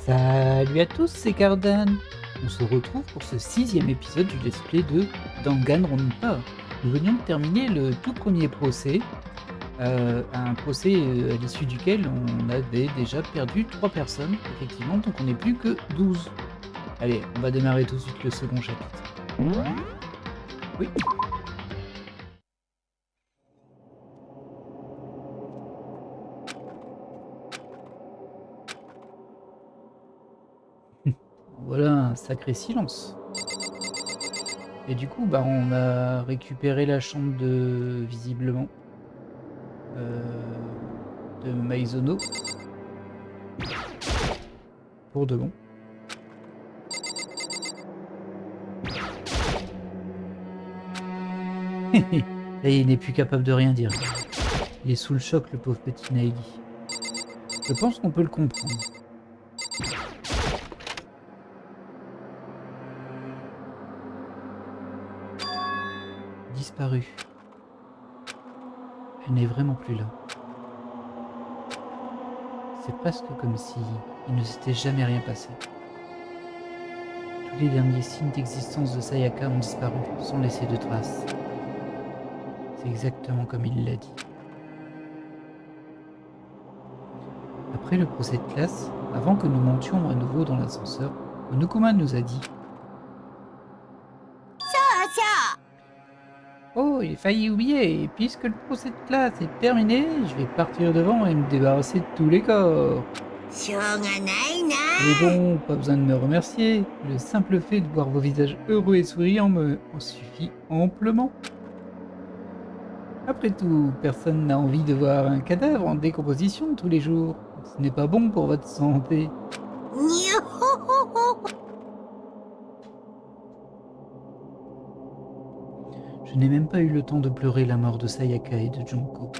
Salut à tous, c'est Cardan. On se retrouve pour ce 6e épisode du let's play de Danganronpa. Nous venions de terminer le tout premier procès, un procès à l'issue duquel on avait déjà perdu 3 personnes, effectivement, donc on n'est plus que 12. Allez, on va démarrer tout de suite le second chapitre. Oui. Voilà un sacré silence. Et du coup, on a récupéré la chambre de, visiblement, de Maizono. Pour de bon. Là, il n'est plus capable de rien dire. Il est sous le choc, le pauvre petit Naili. Je pense qu'on peut le comprendre. Disparu. Elle n'est vraiment plus là. C'est presque comme si il ne s'était jamais rien passé. Tous les derniers signes d'existence de Sayaka ont disparu, sans laisser de traces. C'est exactement comme il l'a dit. Après le procès de classe, avant que nous montions à nouveau dans l'ascenseur, Monokuma nous a dit « Oh, il a failli oublier, et puisque le procès de classe est terminé, je vais partir devant et me débarrasser de tous les corps. » Mais bon, pas besoin de me remercier, le simple fait de voir vos visages heureux et souriants me en suffit amplement. Après tout, personne n'a envie de voir un cadavre en décomposition tous les jours. Ce n'est pas bon pour votre santé. Je n'ai même pas eu le temps de pleurer la mort de Sayaka et de Junko.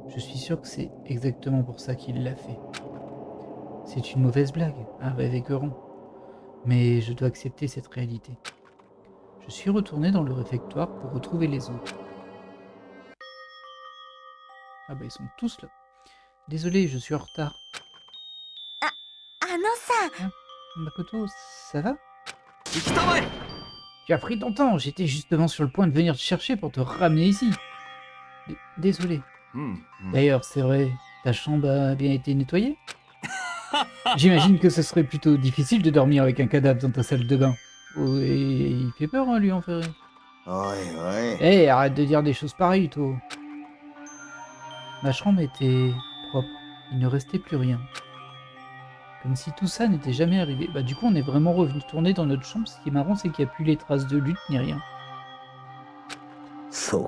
Je suis sûr que c'est exactement pour ça qu'il l'a fait. C'est une mauvaise blague, un rêve écœurant. Mais je dois accepter cette réalité. Je suis retourné dans le réfectoire pour retrouver les autres. Ah bah ils sont tous là. Désolé, je suis en retard. Ah, Makoto, ça va? Tu as pris ton temps, j'étais justement sur le point de venir te chercher pour te ramener ici. Désolé. D'ailleurs, c'est vrai, ta chambre a bien été nettoyée? J'imagine que ce serait plutôt difficile de dormir avec un cadavre dans ta salle de bain. Oh, et il fait peur, hein, lui, enferré. Hé, arrête de dire des choses pareilles, toi. Ma chambre était propre, il ne restait plus rien. Comme si tout ça n'était jamais arrivé. Bah du coup, on est vraiment revenu tourner dans notre chambre. Ce qui est marrant, c'est qu'il n'y a plus les traces de lutte ni rien. Ça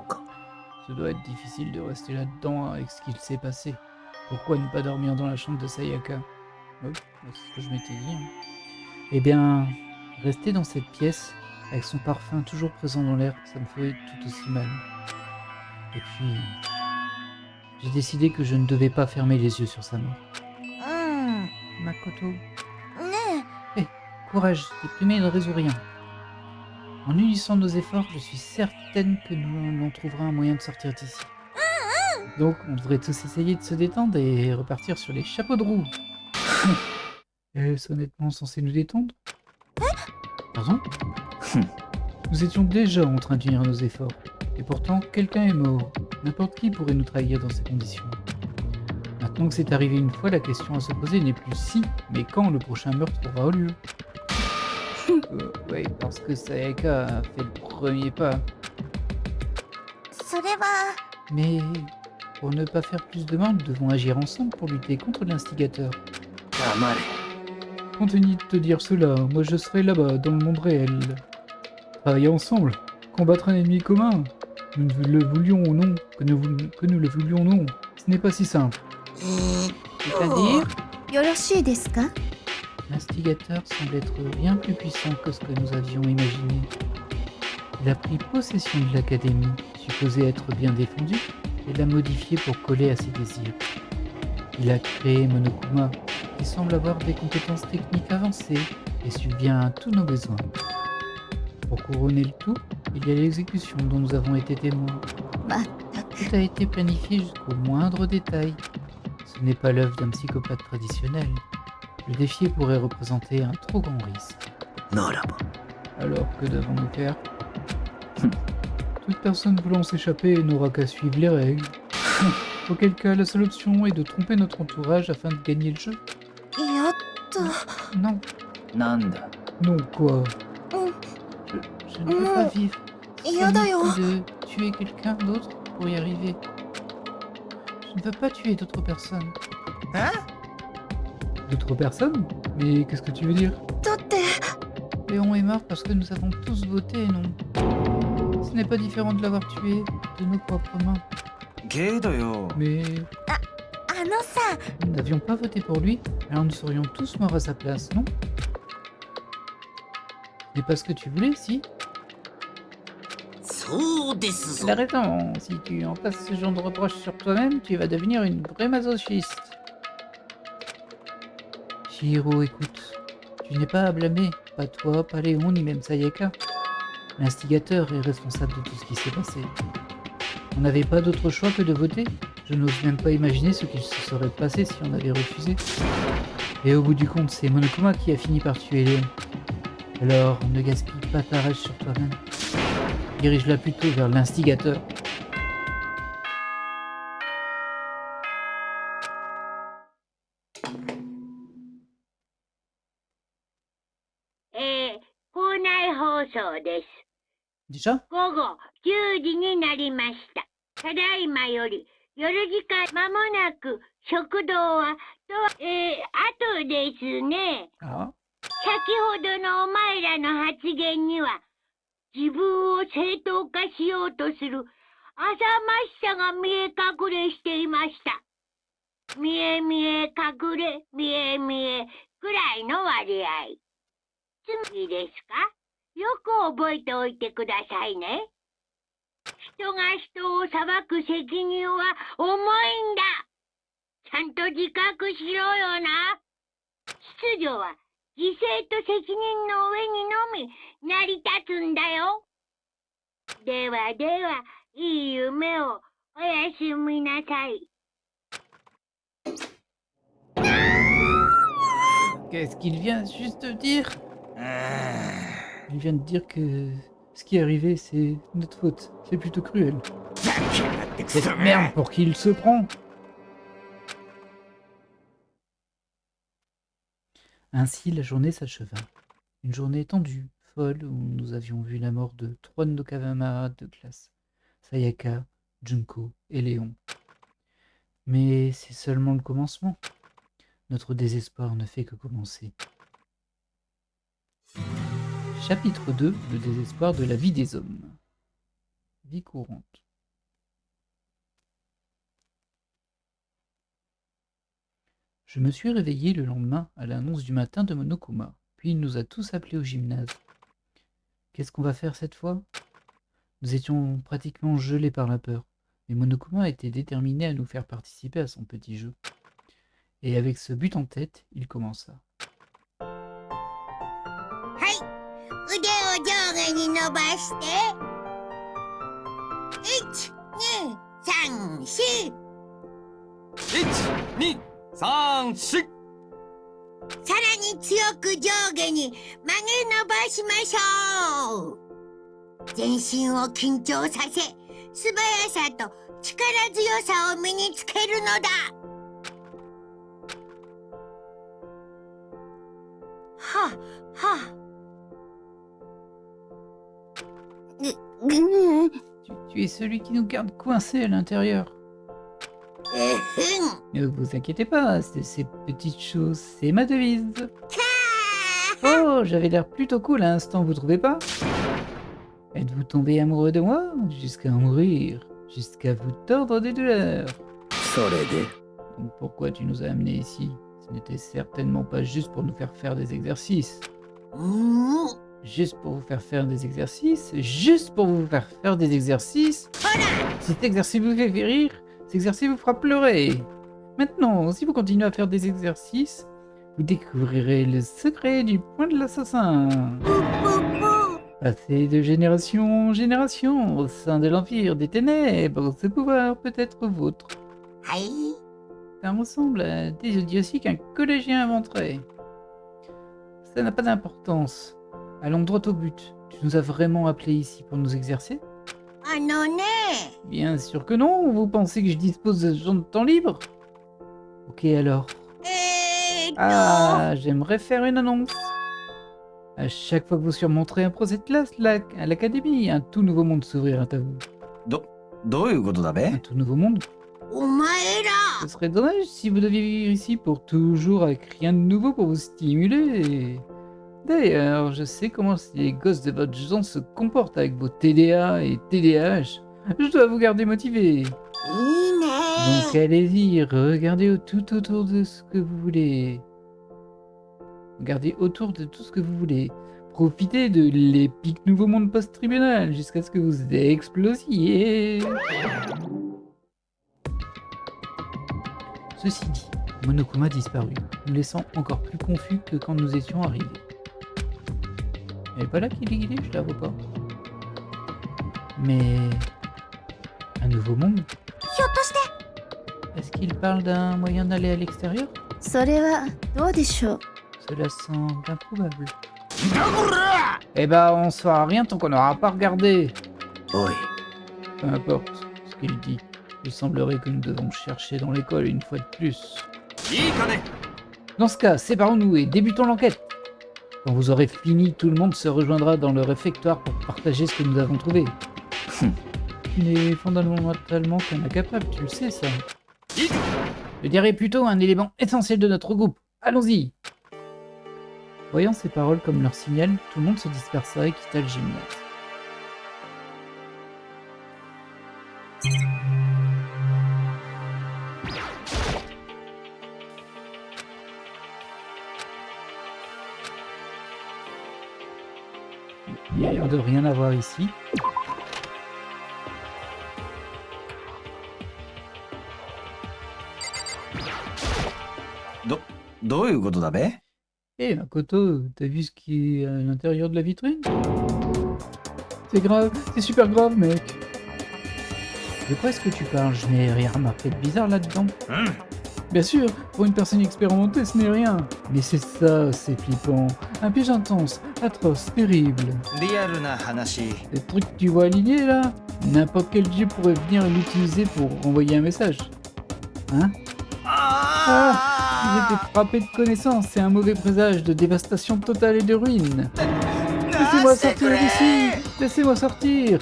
doit être difficile de rester là-dedans avec ce qu'il s'est passé. Pourquoi ne pas dormir dans la chambre de Sayaka? Oui, c'est ce que je m'étais dit. Hein. Eh bien, rester dans cette pièce, avec son parfum toujours présent dans l'air, ça me ferait tout aussi mal. Et puis, j'ai décidé que je ne devais pas fermer les yeux sur sa mort. Makoto. Hé, courage, déprimé ne résout rien. En unissant nos efforts, je suis certaine que nous en trouverons un moyen de sortir d'ici. Donc, on devrait tous essayer de se détendre et repartir sur les chapeaux de roue. Est-ce honnêtement censé nous détendre? Pardon? Nous étions déjà en train d'unir nos efforts. Et pourtant, quelqu'un est mort. N'importe qui pourrait nous trahir dans ces conditions. Maintenant que c'est arrivé une fois, la question à se poser n'est plus si, mais quand le prochain meurtre aura lieu. Oui, parce que Sayaka a fait le premier pas. Mais pour ne pas faire plus de mal, nous devons agir ensemble pour lutter contre l'instigateur. Continue de te dire cela, moi je serai là-bas, dans le monde réel. Travailler ensemble, combattre un ennemi commun. Nous le voulions ou non, que nous le voulions ou non, ce n'est pas si simple. C'est-à-dire? L'instigateur semble être bien plus puissant que ce que nous avions imaginé. Il a pris possession de l'académie, supposée être bien défendue, et l'a modifiée pour coller à ses désirs. Il a créé Monokuma, qui semble avoir des compétences techniques avancées et subvient à tous nos besoins. Pour couronner le tout, il y a l'exécution dont nous avons été témoins. Tout a été planifié jusqu'au moindre détail. Ce n'est pas l'œuvre d'un psychopathe traditionnel. Le défier pourrait représenter un trop grand risque. ならば Alors que devons-nous faire? Toute personne voulant s'échapper n'aura qu'à suivre les règles. Auquel cas, la seule option est de tromper notre entourage afin de gagner le jeu. やっと Non, なんだ non quoi. うん Je ne peux pas vivre. 嫌だよ De tuer quelqu'un d'autre pour y arriver. Je ne veux pas tuer d'autres personnes. Hein? D'autres personnes? Mais qu'est-ce que tu veux dire? だって Léon est mort parce que nous avons tous voté, non? Ce n'est pas différent de l'avoir tué de nos propres mains. けどよ Mais あのさ nous n'avions pas voté pour lui, alors nous serions tous morts à sa place, non? Ce n'est pas ce que tu voulais, si? そうですぞ Elle a raison, si tu entasses ce genre de reproches sur toi-même, tu vas devenir une vraie masochiste. Chihiro, écoute, tu n'es pas à blâmer, pas toi, pas Léon, ni même Sayaka. L'instigateur est responsable de tout ce qui s'est passé. On n'avait pas d'autre choix que de voter. Je n'ose même pas imaginer ce qui se serait passé si on avait refusé. Et au bout du compte, c'est Monokuma qui a fini par tuer Léon. Alors, ne gaspille pas ta rage sur toi-même. Dirige-la plutôt vers l'instigateur. Eh, 校内放送です。 Déjà? 午後10時になりました。ただいまより夜時間まもなく食堂はあとですね。 Ah. 先ほどのお前らの発言には自分を正当化しようとする浅ましさが見え隠れしていました。見え見え隠れ見え見えくらいの割合。つまりですか？よく覚えておいてくださいね。人が人を裁く責任は重いんだ。ちゃんと自覚しろよな。秩序は犠牲と責任の上にのみ成り立つんだよ。ではでは、いい夢をおやすみなさい。 Qu'est-ce qu'il vient juste de dire? Il vient de dire que ce qui est arrivé, c'est notre faute. C'est plutôt cruel. Cette merde pour qui il se prend? Ainsi, la journée s'acheva. Une journée tendue, folle, où nous avions vu la mort de 3 de nos camarades de classe. Sayaka, Junko et Léon. Mais c'est seulement le commencement. Notre désespoir ne fait que commencer. Chapitre 2, le désespoir de la vie des hommes. Vie courante. Je me suis réveillé le lendemain à l'annonce du matin de Monokuma, puis il nous a tous appelés au gymnase. Qu'est-ce qu'on va faire cette fois? Nous étions pratiquement gelés par la peur, mais Monokuma était déterminé à nous faire participer à son petit jeu. Et avec ce but en tête, il commença. はい、腕を上下に伸ばして。1、2、3、4。 1、2、3、4さらに強く上下に曲げ伸ばしましょう。全身を緊張させ、素早さと力強さを身につけるのだ。はあ、はあ。Tu es celui qui nous garde coincés à l'intérieur. Ne vous inquiétez pas, ces petites choses, c'est ma devise. Oh, j'avais l'air plutôt cool à l'instant, vous trouvez pas? Êtes-vous tombé amoureux de moi? Jusqu'à en mourir, jusqu'à vous tordre des douleurs. それで Donc pourquoi tu nous as amenés ici? Ce n'était certainement pas juste pour nous faire des exercices. Juste pour vous faire des exercices? Juste pour vous faire des exercices? Cet exercice vous fait rire, cet exercice vous fera pleurer. Maintenant, si vous continuez à faire des exercices, vous découvrirez le secret du point de l'assassin. Passé de génération en génération au sein de l'Empire des Ténèbres, ce pouvoir peut être vôtre. Ça ressemble à des idioties qu'un collégien inventerait. Ça n'a pas d'importance. Allons droit au but. Tu nous as vraiment appelés ici pour nous exercer? あのね、 Bien sûr que non. Vous pensez que je dispose de ce genre de temps libre? Ok alors. Ah, j'aimerais faire une annonce. À chaque fois que vous surmonterez un projet de classe à l'académie, un tout nouveau monde s'ouvrira à vous. どういうことだ Un べ tout nouveau monde. お前ら Ce serait dommage si vous deviez vivre ici pour toujours avec rien de nouveau pour vous stimuler. D'ailleurs, je sais comment les gosses de votre genre se comportent avec vos TDA et TDAH. Je dois vous garder motivé. いいね。 Donc allez-y, regardez tout autour de ce que vous voulez. Regardez autour de tout ce que vous voulez. Profitez de l'épique nouveau monde post-tribunal jusqu'à ce que vous explosiez. Ceci dit, Monokuma a disparu, nous laissant encore plus confus que quand nous étions arrivés. Elle est pas là qu'il est, je la vois pas. Mais... un nouveau monde? ひょっとして、 Est-ce qu'il parle d'un moyen d'aller à l'extérieur? それはどうでしょう。 Cela semble improbable. Eh ben, on saura rien tant qu'on n'aura pas regardé. おい Peu importe ce qu'il dit. Il semblerait que nous devons chercher dans l'école une fois de plus. いいかね Dans ce cas, séparons-nous et débutons l'enquête. Quand vous aurez fini, tout le monde se rejoindra dans le réfectoire pour partager ce que nous avons trouvé. Tu n'es fondamentalement qu'un incapable, tu le sais ça. Je dirais plutôt un élément essentiel de notre groupe. Allons-y. Voyant ces paroles comme leur signal, tout le monde se dispersa et quitta le gymnase. Il n'y a l'air de rien avoir ici. Do どういうことだべ Eh Makoto, t'as vu ce qui est à l'intérieur de la vitrine? C'est grave, c'est super grave mec. De quoi est-ce que tu parles? Je n'ai rien remarqué de bizarre là-dedans. Bien sûr, pour une personne expérimentée, ce n'est rien. Mais c'est ça, c'est flippant. Un piège intense, atroce, terrible. リアルな話 Les trucs que tu vois alignés là, n'importe quel dieu pourrait venir l'utiliser pour renvoyer un message. Hein? J'ai été frappé de connaissance, c'est un mauvais présage de dévastation totale et de ruine. Laissez-moi sortir d'ici! Laissez-moi sortir!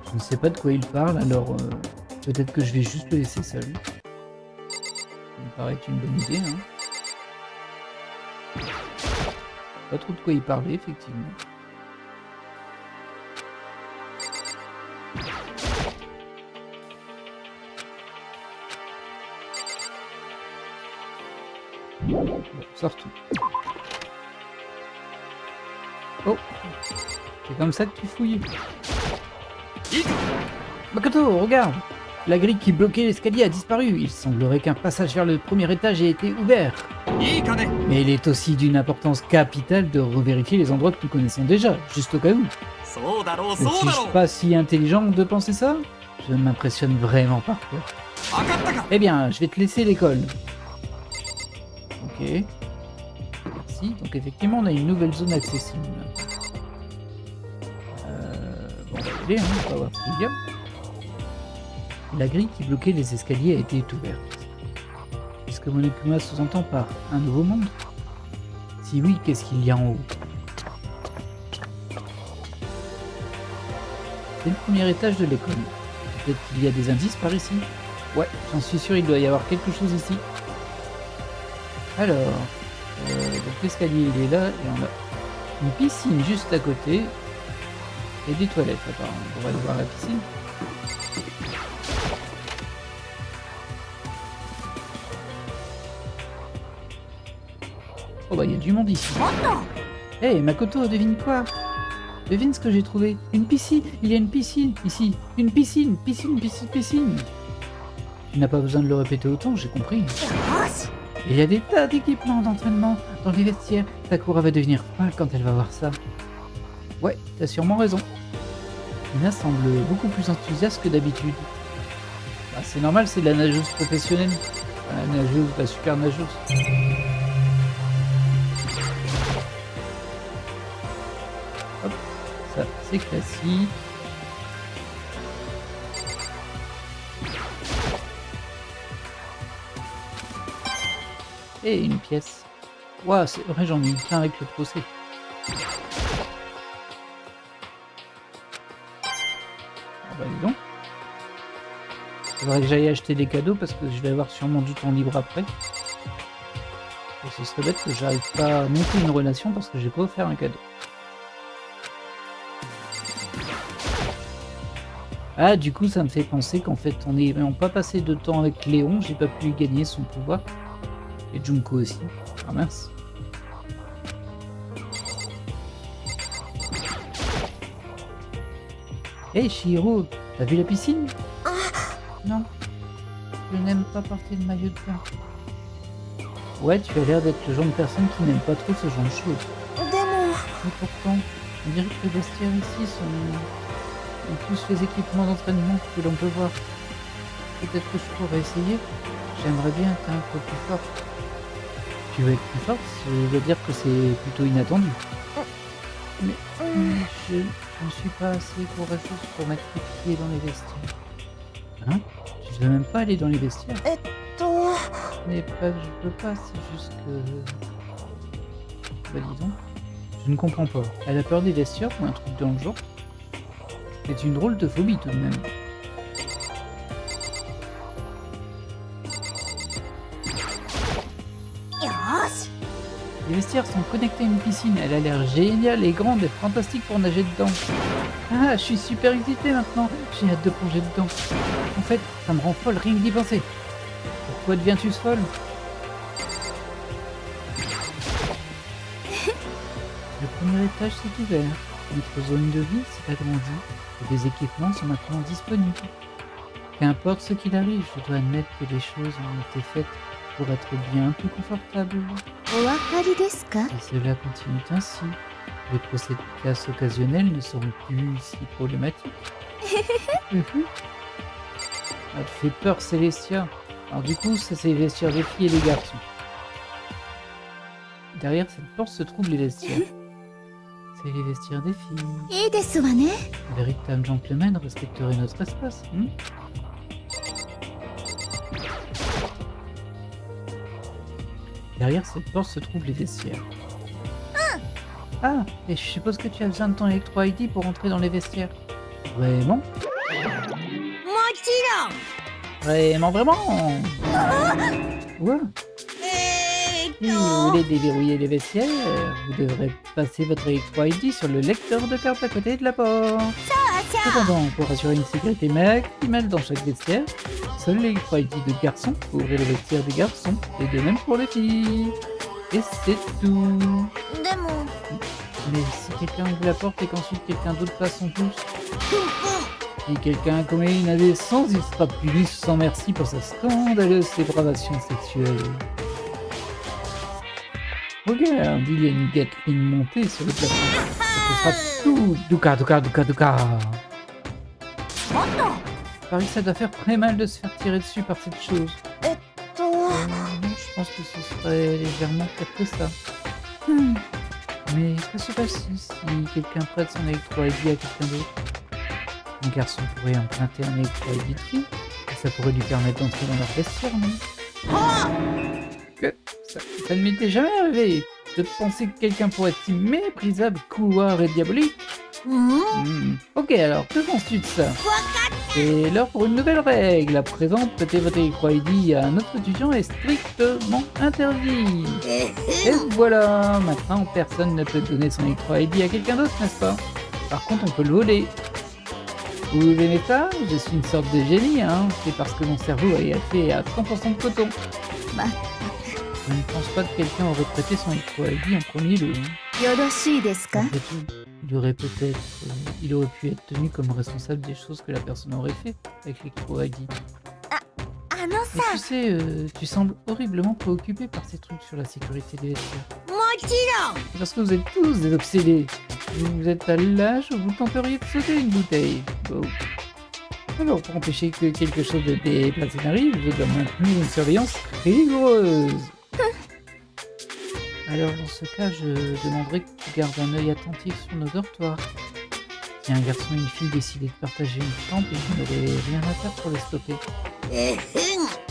Je ne sais pas de quoi il parle, alors peut-être que je vais juste le laisser seul. Ça me paraît une bonne idée, hein. Pas trop de quoi y parler, effectivement. Bon, sortons. Oh, c'est comme ça que tu fouilles. Makoto, regarde! La grille qui bloquait l'escalier a disparu. Il semblerait qu'un passage vers le premier étage ait été ouvert. いいかね Mais il est aussi d'une importance capitale de revérifier les endroits que nous connaissons déjà, juste au cas où. そうだろう Ne そうだ suis-je ろう pas si intelligent de penser ça? Je m'impressionne vraiment parfois. 分かったか Eh bien, je vais te laisser l'école. Ok. Merci. Donc effectivement, on a une nouvelle zone accessible. Bon, on va y aller, hein, on va voir ce qu'il y a. La grille qui bloquait les escaliers a été ouverte. Qu'est-ce que Monokuma sous-entend par un nouveau monde? Si oui, qu'est-ce qu'il y a en haut? C'est le premier étage de l'école. Peut-être qu'il y a des indices par ici? Ouais, j'en suis sûr, il doit y avoir quelque chose ici. Alors, donc l'escalier il est là, et on a une piscine juste à côté, et des toilettes apparemment. On va aller voir la piscine. Oh bah il y a du monde ici. Hey Makoto, devine quoi? Devine ce que j'ai trouvé. Une piscine. Il y a une piscine ici. Une piscine. Piscine. Tu n'as pas besoin de le répéter autant, j'ai compris. Il y a des tas d'équipements d'entraînement dans les vestiaires. Sakura va devenir folle quand elle va voir ça. Ouais, t'as sûrement raison. Ina semble beaucoup plus enthousiaste que d'habitude. Bah, c'est normal, c'est de la nageuse professionnelle. La nageuse, la super nageuse. C'est classique. Et une pièce. Ouah, c'est vrai, j'en ai eu plein avec le procès. Ah bah dis donc. Il faudrait que j'aille acheter des cadeaux parce que je vais avoir sûrement du temps libre après. Et ce serait bête que j'arrive pas à monter une relation parce que j'ai pas offert un cadeau. Ah, du coup, ça me fait penser qu'en fait, en n'ayant pas passé de temps avec Léon, j'ai pas pu gagner son pouvoir. Et Junko aussi. Ah mince. Hey Shihiro, t'as vu la piscine? Non. Je n'aime pas porter de maillot de bain. Ouais, tu as l'air d'être le genre de personne qui n'aime pas trop ce genre de choses. でも Mais pourtant, on dirait que les vestiaires ici ont tous les équipements d'entraînement que l'on peut voir. Peut-être que je pourrais essayer. J'aimerais bien être un peu plus forte. Tu veux être plus forte? Ça veut dire que c'est plutôt inattendu. Mais je ne suis pas assez courageuse pour mettre les pieds dans les vestiaires. Hein? Tu ne veux même pas aller dans les vestiaires? と Ce n'est pas que je peux pas, c'est juste que... Bah dis donc. Je ne comprends pas. Elle a peur des vestiaires ou un truc dans le genre? C'est une drôle de phobie tout de même. Les vestiaires sont connectés à une piscine. Elle a l'air géniale et grande et fantastique pour nager dedans. Ah, je suis super excitée maintenant. J'ai hâte de plonger dedans. En fait, ça me rend folle rien que d'y penser. Pourquoi deviens-tu folle? Le premier étage s'est ouvert. Notre zone de vie s'est agrandie et des équipements sont maintenant disponibles. Qu'importe ce qu'il arrive, je dois admettre que les choses ont été faites pour être bien plus confortables. お分かりですか Si cela continue ainsi, les procès de classe occasionnels ne seront plus si problématiques. Ça te fait peur, Célestia. Alors du coup, ça c'est les vestiaires des filles et des garçons. Derrière cette porte se trouvent les vestiaires. C'est les vestiaires des filles. いいですわね Un véritable gentleman respecterait notre espace. Derrière cette porte se trouvent les vestiaires. Ah, et je suppose que tu as besoin de ton Electro ID pour entrer dans les vestiaires. Vraiment? もちろん Vraiment, vraiment? Ouais. Si vous voulez déverrouiller les vestiaires, vous devrez passer votre Electro ID sur le lecteur de carte à côté de la porte. Cependant, pour assurer une sécurité maximale dans chaque vestiaire, seul l'Electro ID de garçon peut ouvrir le vestiaire des garçons, et de même pour les filles. Et c'est tout. でも Mais si quelqu'un ouvre la porte et qu'ensuite quelqu'un d'autre passe son pouce, si quelqu'un commet une indécence, il sera puni sans merci pour sa scandaleuse dépravation sexuelle. Regarde, il y a une Gatling montée sur le plafond. Ce sera tout douka douka douka douka. Paris, ça doit faire très mal de se faire tirer dessus par cette chose. と Non, je pense que ce serait légèrement pire que ça. Mais que se passe-t-il si quelqu'un prête son Electro ID à quelqu'un d'autre? Un garçon pourrait emprunter un Electro ID de fille, et ça pourrait lui permettre d'entrer dans leur vestiaire, non? Que ça ne m'était jamais arrivé de penser que quelqu'un pourrait être si méprisable, couard et diabolique. Ok, alors, que penses-tu de ça? C'est l'heure pour une nouvelle règle. À présent, prêter votre Electro ID à un autre étudiant est strictement interdit. Et voilà, maintenant personne ne peut donner son Electro ID à quelqu'un d'autre, n'est-ce pas? Par contre, on peut le voler. Vous aimez ça? Je suis une sorte de génie, hein. C'est parce que mon cerveau est fait à 100% de coton. Bah. Je ne pense pas que quelqu'un aurait prêté son Electro ID en premier lieu. よろしいですか Après tout, il aurait peut-être... il aurait pu être tenu comme responsable des choses que la personne aurait fait avec l'Electro ID. あの Mais さ tu sais, tu sembles horriblement préoccupé par ces trucs sur la sécurité des vestiaires. もちろん C'est parce que vous êtes tous des obsédés. Vous êtes à l'âge où vous tenteriez de sauter une bouteille. Bon. Alors, pour empêcher que quelque chose de déplacé n'arrive, je dois maintenir une surveillance rigoureuse. Alors, dans ce cas, je demanderai que tu gardes un œil attentif sur nos dortoirs. Si un garçon et une fille décidaient de partager une chambre, ils n'auraient rien à faire pour les stopper.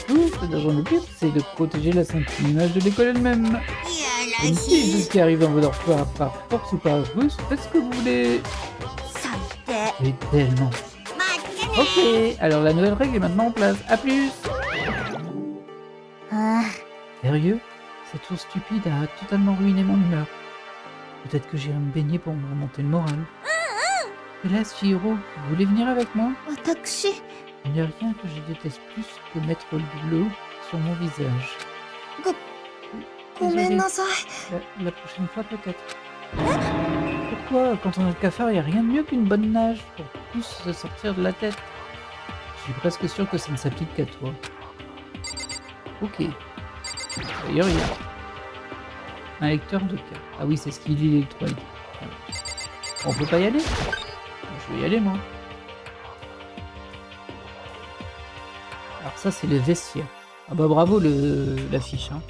Tout ce dont le but, c'est de protéger la sainte image de l'école elle-même. Et si tout ce qui arrive dans vos dortoirs par force ou par ruse, faites ce que vous voulez. 最低 Mais tellement. 待ってね Ok, alors la nouvelle règle est maintenant en place. A plus. あ Sérieux? Cette chose stupide a totalement ruiné mon humeur. Peut-être que j'irai me baigner pour me remonter le moral. Hélas, Chihiro, vous voulez venir avec moi? 私 Il n'y a rien que je déteste plus que mettre de l'eau sur mon visage. ごめんなさい La prochaine fois peut-être. Pourquoi? Quand on a le cafard, il n'y a rien de mieux qu'une bonne nage pour tous se sortir de la tête. Je suis presque sûr que ça ne s'applique qu'à toi. Ok. D'ailleurs, il y a un lecteur de cas. Ah oui, c'est ce qu'il lit l'électrolyte. On peut pas y aller? Je vais y aller, moi. Alors ça, c'est le vestiaire. Ah bah bravo l'affiche, hein.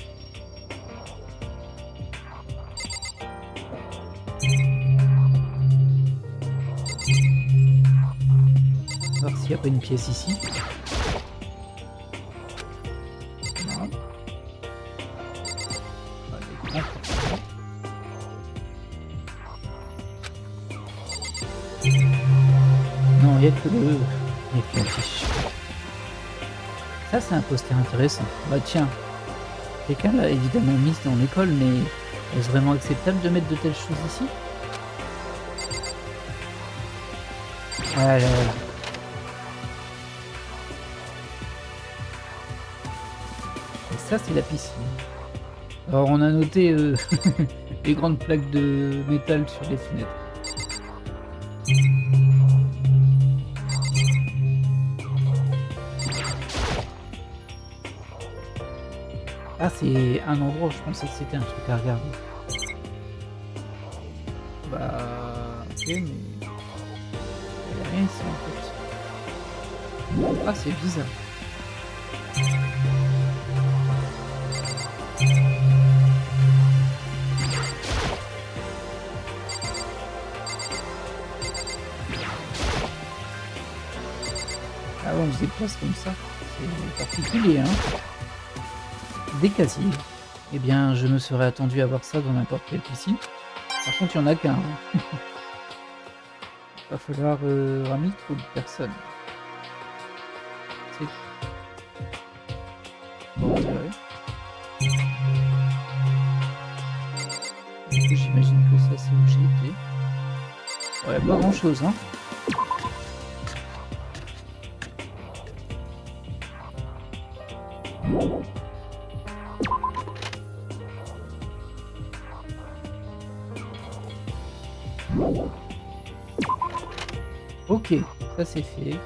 Voir s'il n'y a pas une pièce ici. Non. Allez, non, il n'y a que l'affiche. Ça, c'est un poster intéressant. Bah tiens, quelqu'un l'a évidemment mise dans l'école, mais est-ce vraiment acceptable de mettre de telles choses ici? Voilà. Et ça, c'est la piscine. Alors, on a noté les grandes plaques de métal sur les fenêtres. Ah, c'est un endroit où je pensais que c'était un truc à regarder. Bah, ok, mais... il n'y a rien ici, en fait. Ah, c'est bizarre. Ah ouais, on se déplace comme ça. C'est particulier, hein. Des casiers. Eh bien, je me serais attendu à voir ça dans n'importe quelle piscine. Par contre, il n'y en a qu'un. Hein. Va falloir ramener trop de personnes. C'est... Bon, on dirait. Du coup, j'imagine que ça, c'est où j'ai été. Ouais, pas grand chose, hein. Ok, ça c'est fait.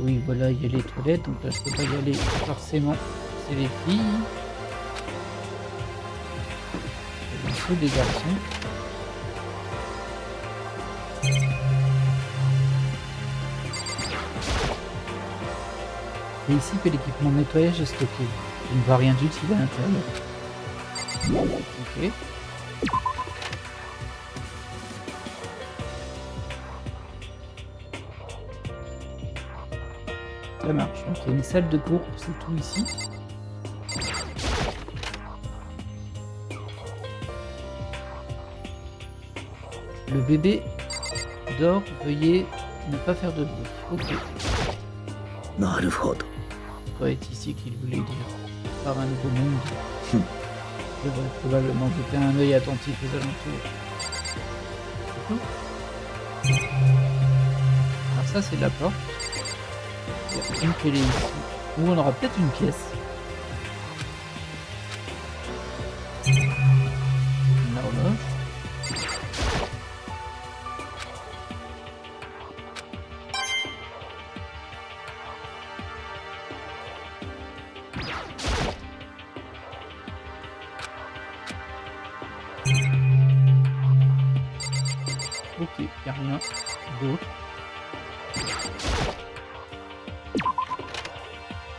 Oui, voilà, il y a les toilettes, donc là je peux pas y aller forcément. C'est les filles. Et ceux des garçons. C'est ici que l'équipement de nettoyage est stocké. Je ne vois rien d'utile à l'intérieur. Ok. Ça marche. Donc il y a une salle de cours, c'est tout ici. Le bébé dort, veuillez ne pas faire de bruit. Ok. Naruhodo. Ça doit être ici qu'il voulait dire. Par un nouveau monde. Je devrais probablement jeter un œil attentif aux alentours. C'est tout. Alors ça c'est la porte. Il y a une télé ici. Ou on aura peut-être une pièce. Une horloge. Ok, il n'y a rien d'autre.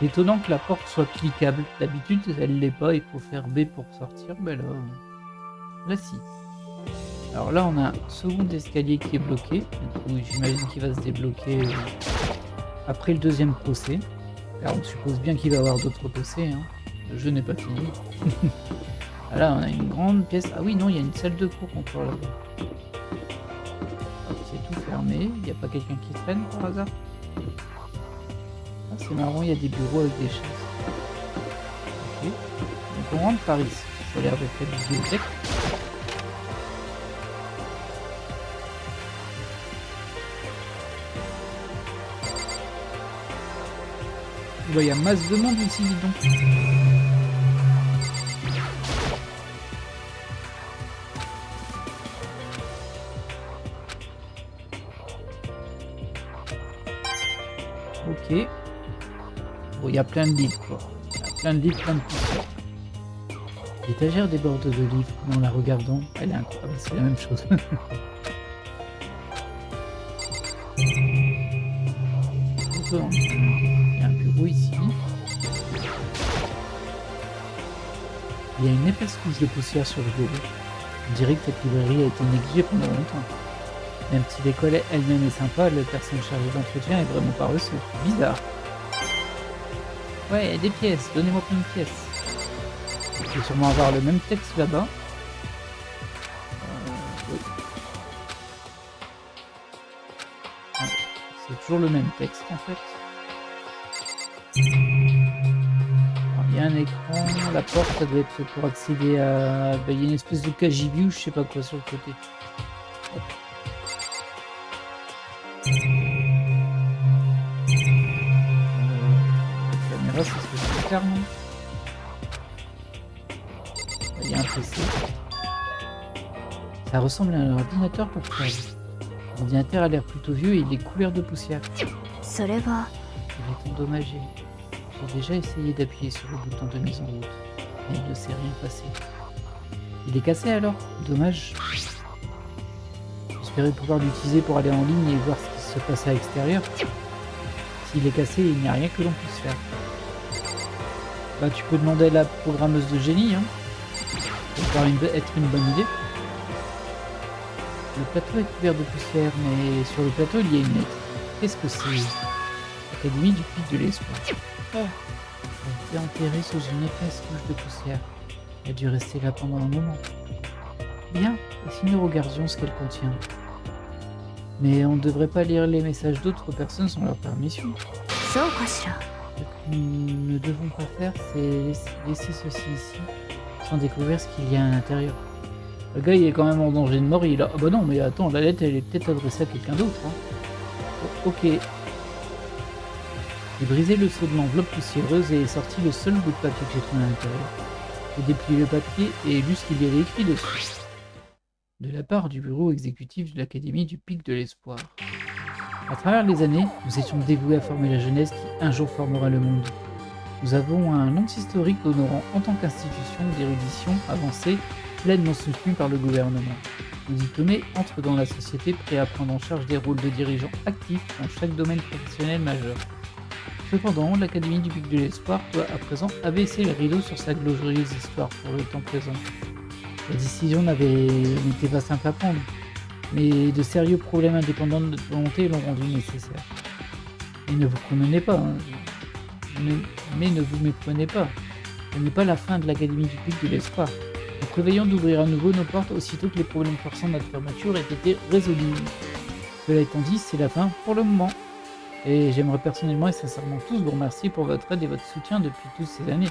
Étonnant que la porte soit cliquable. D'habitude, elle l'est pas, il faut faire B pour sortir. Mais là si. Alors là, on a un second escalier qui est bloqué. Du coup, j'imagine qu'il va se débloquer après le deuxième procès. Car on suppose bien qu'il va y avoir d'autres procès. Hein. Le jeu n'est pas fini. Ah là, on a une grande pièce. Ah oui, non, il y a une salle de cours encore là-bas. C'est tout fermé. Il n'y a pas quelqu'un qui traîne par hasard. Ah, c'est marrant, il y a des bureaux avec des chaises. Ok. Donc on rentre par ici. Ça a l'air d'être la bibliothèque. Il y a masse de monde ici, dis donc. Ok. Bon, il y a plein de livres, quoi. Il y a plein de livres, plein de poussière. L'étagère déborde de livres, mais en la regardant, elle est incroyable, c'est la même chose. Il y a un bureau ici. Il y a une épaisse couche de poussière sur le bureau. On dirait que cette librairie a été négligée pendant longtemps. Même si l'école elle-même est sympa, la personne chargée d'entretien est vraiment paresseuse. Bizarre. Ouais, des pièces. Donnez-moi plein de pièces. Je vais sûrement avoir le même texte là-bas. Oui. Ah, c'est toujours le même texte en fait. Alors, il y a un écran, la porte ça doit être pour accéder à... il y a une espèce de cagibi ou je sais pas quoi sur le côté. Hop. La caméra, c'est ce que je peux faire, non? Il y a un PC. Ça ressemble à un ordinateur portable. L'ordinateur a l'air plutôt vieux et il est couvert de poussière. それは Il est endommagé. J'ai déjà essayé d'appuyer sur le bouton de mise en route, mais il ne s'est rien passé. Il est cassé alors? Dommage. J'espérais pouvoir l'utiliser pour aller en ligne et voir ce qui se passe à l'extérieur. S'il est cassé, il n'y a rien que l'on puisse faire. Bah tu peux demander à la programmeuse de génie, hein. Ça va être une bonne idée. Le plateau est couvert de poussière, mais sur le plateau il y a une lettre. Qu'est-ce que c'est? Académie du Pic de l'Espoir. Elle était enterrée sous une épaisse couche de poussière. Elle a dû rester là pendant un moment. Bien, et si nous regardions ce qu'elle contient? Mais on ne devrait pas lire les messages d'autres personnes sans leur permission. そうかしら Ce que nous ne devons pas faire, c'est laisser ceci ici, sans découvrir ce qu'il y a à l'intérieur. Le gars, il est quand même en danger de mort, il est là. Ah bah non, mais attends, la lettre, elle est peut-être adressée à quelqu'un d'autre. Hein. Oh, ok. J'ai brisé le seau de l'enveloppe poussiéreuse et sorti le seul bout de papier que j'ai trouvé à l'intérieur. J'ai déplié le papier et lu ce qu'il y avait écrit dessus. De la part du bureau exécutif de l'Académie du Pic de l'Espoir. À travers les années, nous étions dévoués à former la jeunesse qui un jour formera le monde. Nous avons un long historique honorant en tant qu'institution d'érudition avancée, pleinement soutenue par le gouvernement. Nos diplômés entrent dans la société prêts à prendre en charge des rôles de dirigeants actifs dans chaque domaine professionnel majeur. Cependant, l'Académie du Pic de l'Espoir doit à présent abaisser le rideau sur sa glorieuse histoire pour le temps présent. La décision n'était pas simple à prendre, mais de sérieux problèmes indépendants de notre volonté l'ont rendu nécessaire. Mais ne vous prenez pas, hein. Mais ne vous méprenez pas. Ce n'est pas la fin de l'Académie du Pic de l'Espoir. Nous prévoyons d'ouvrir à nouveau nos portes aussitôt que les problèmes forçants de notre fermeture aient été résolus. Cela étant dit, c'est la fin pour le moment. Et j'aimerais personnellement et sincèrement tous vous remercier pour votre aide et votre soutien depuis toutes ces années.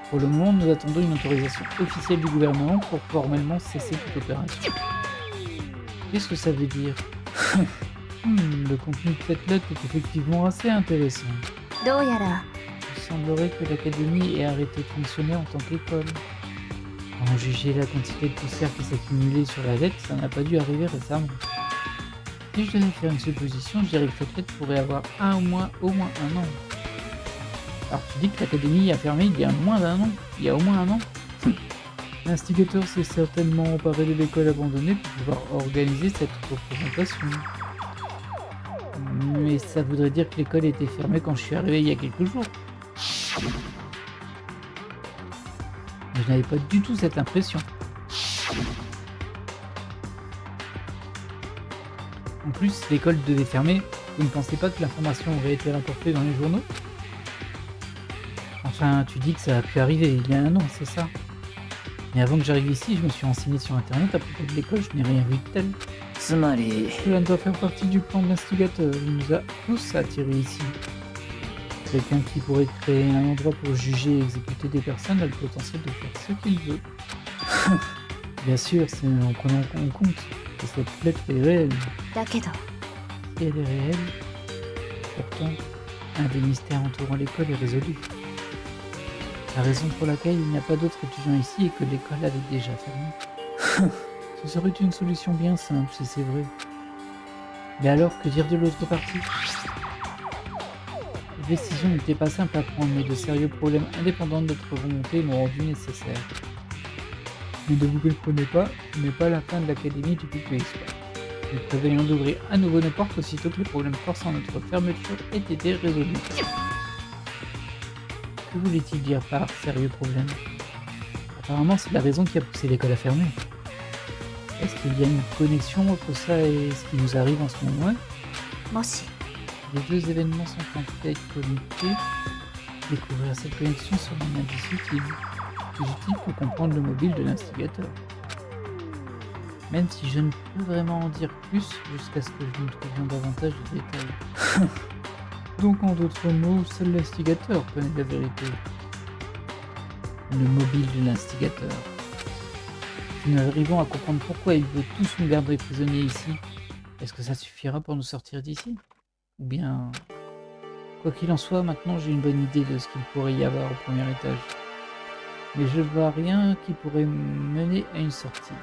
Pour le moment, nous attendons une autorisation officielle du gouvernement pour formellement cesser toute opération. Qu'est-ce que ça veut dire? Le contenu de cette lettre est effectivement assez intéressant. どうやら Il semblerait que l'académie ait arrêté de fonctionner en tant qu'école. À en juger la quantité de poussière qui s'accumulait sur la lettre, ça n'a pas dû arriver récemment. Si je devais faire une supposition, je dirais que cette lettre pourrait avoir au moins un an. Alors tu dis que l'académie a fermé il y a moins d'un an. Il y a au moins un an. L'instigateur s'est certainement emparé de l'école abandonnée pour pouvoir organiser cette représentation. Mais ça voudrait dire que l'école était fermée quand je suis arrivé il y a quelques jours. Mais je n'avais pas du tout cette impression. En plus, l'école devait fermer. Vous ne pensez pas que l'information aurait été rapportée dans les journaux? Enfin, tu dis que ça a pu arriver il y a un an, c'est ça? Mais avant que j'arrive ici, je me suis renseigné sur internet à propos de l'école, je n'ai rien vu de tel. つまり Cela doit faire partie du plan de l'instigateur. Il nous a tous attirés ici. Quelqu'un qui pourrait créer un endroit pour juger et exécuter des personnes a le potentiel de faire ce qu'il veut. Bien sûr, c'est en prenant en compte que cette lettre est réelle. だけど Et elle est réelle. Pourtant, un des mystères entourant l'école est résolu. La raison pour laquelle il n'y a pas d'autres étudiants ici est que l'école avait déjà fermé. Ce serait une solution bien simple si c'est vrai. Mais alors, que dire de l'autre partie? La décision n'était pas simple à prendre, mais de sérieux problèmes indépendants de notre volonté m'ont rendu nécessaire. Mais ne vous méprenez pas, ce n'est pas la fin de l'académie du Piquet. Nous prévoyons d'ouvrir à nouveau nos portes aussitôt que les problèmes forçant notre fermeture aient été résolus. Que voulait-il dire par sérieux problème? Apparemment, c'est la raison qui a poussé l'école à fermer. Est-ce qu'il y a une connexion entre ça et ce qui nous arrive en ce moment? もし Les deux événements sont en fait connectés. Découvrir cette connexion sera un indice utile. Plus utile pour comprendre le mobile de l'instigateur. Même si je ne peux vraiment en dire plus jusqu'à ce que je ne trouvions davantage de détails. Donc en d'autres mots, seul l'instigateur connaît la vérité. Le mobile de l'instigateur. Si nous arrivons à comprendre pourquoi il veut tous nous garder prisonniers ici, est-ce que ça suffira pour nous sortir d'ici? Ou bien... Quoi qu'il en soit, maintenant j'ai une bonne idée de ce qu'il pourrait y avoir au premier étage. Mais je ne vois rien qui pourrait mener à une sortie.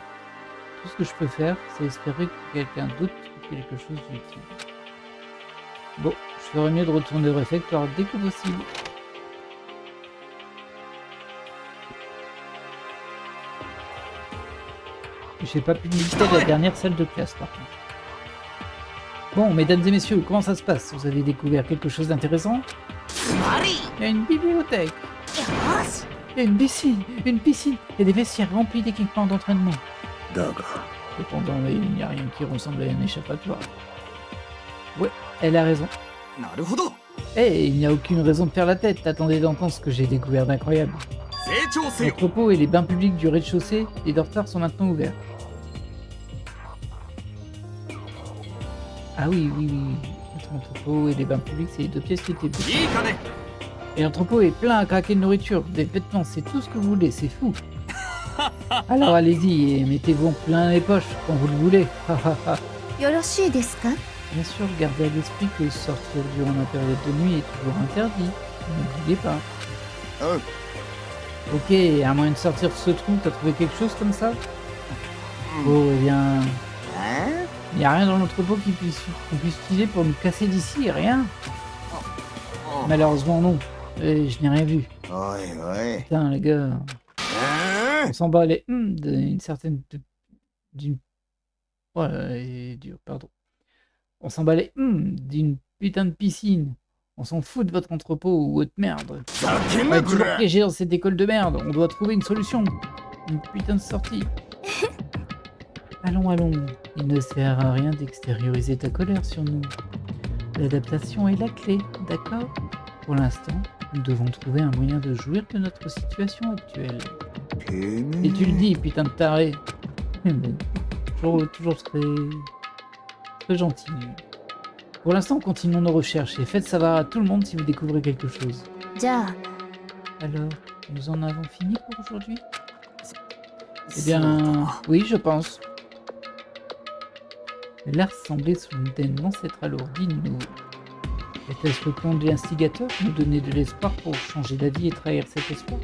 Tout ce que je peux faire, c'est espérer que quelqu'un d'autre trouve quelque chose d'utile. Bon, je ferais mieux de retourner au réfectoire dès que possible. J'ai pas pu visiter la dernière salle de classe par contre. Bon, mesdames et messieurs, comment ça se passe? Vous avez découvert quelque chose d'intéressant? Il y a une bibliothèque. Il y a une piscine. Et des vestiaires remplis d'équipements d'entraînement. Cependant, il n'y a rien qui ressemble à un échappatoire. Ouais, elle a raison. なるほど Eh, il n'y a aucune raison de faire la tête. Attendez d'entendre ce que j'ai découvert d'incroyable. 成長せよ L'entrepôt et les bains publics du rez-de-chaussée, les dortoirs sont maintenant ouverts. Ah oui. Notre entrepôt et les bains publics, c'est les deux pièces qui étaient vides. いいかね Et l'entrepôt est plein à craquer de nourriture, des vêtements, c'est tout ce que vous voulez, c'est fou. Alors allez-y et mettez-vous en plein les poches quand vous le voulez. よろしいですか Bien sûr, gardez à l'esprit que sortir durant la période de nuit est toujours interdit. N'oubliez pas. Ok, à moins de sortir de ce trou, t'as trouvé quelque chose comme ça? Oh, eh bien... Il n'y a rien dans l'entrepôt qu'on puisse utiliser pour nous casser d'ici, rien? Malheureusement non. Et je n'ai rien vu. おいおい Putain les gars, on s'en bat les d'une certaine... d'une... Voilà, et dur, pardon. On s'en bat les d'une putain de piscine. On s'en fout de votre entrepôt ou votre merde. On est toujours piégé dans cette école de merde. On doit trouver une solution. Une putain de sortie. Allons. Il ne sert à rien d'extérioriser ta colère sur nous. L'adaptation est la clé, d'accord? Pour l'instant, nous devons trouver un moyen de jouir de notre situation actuelle. Et tu le dis, putain de taré. Toujours très gentil. Pour l'instant, continuons nos recherches et faites savoir à tout le monde si vous découvrez quelque chose. じゃあ Alors, nous en avons fini pour aujourd'hui? Eh bien, oui, je pense. L'air semblait soudainement s'être alourdi de nouveau. Était-ce le plan de l'instigateur nous donner de l'espoir pour changer d'avis et trahir cet espoir?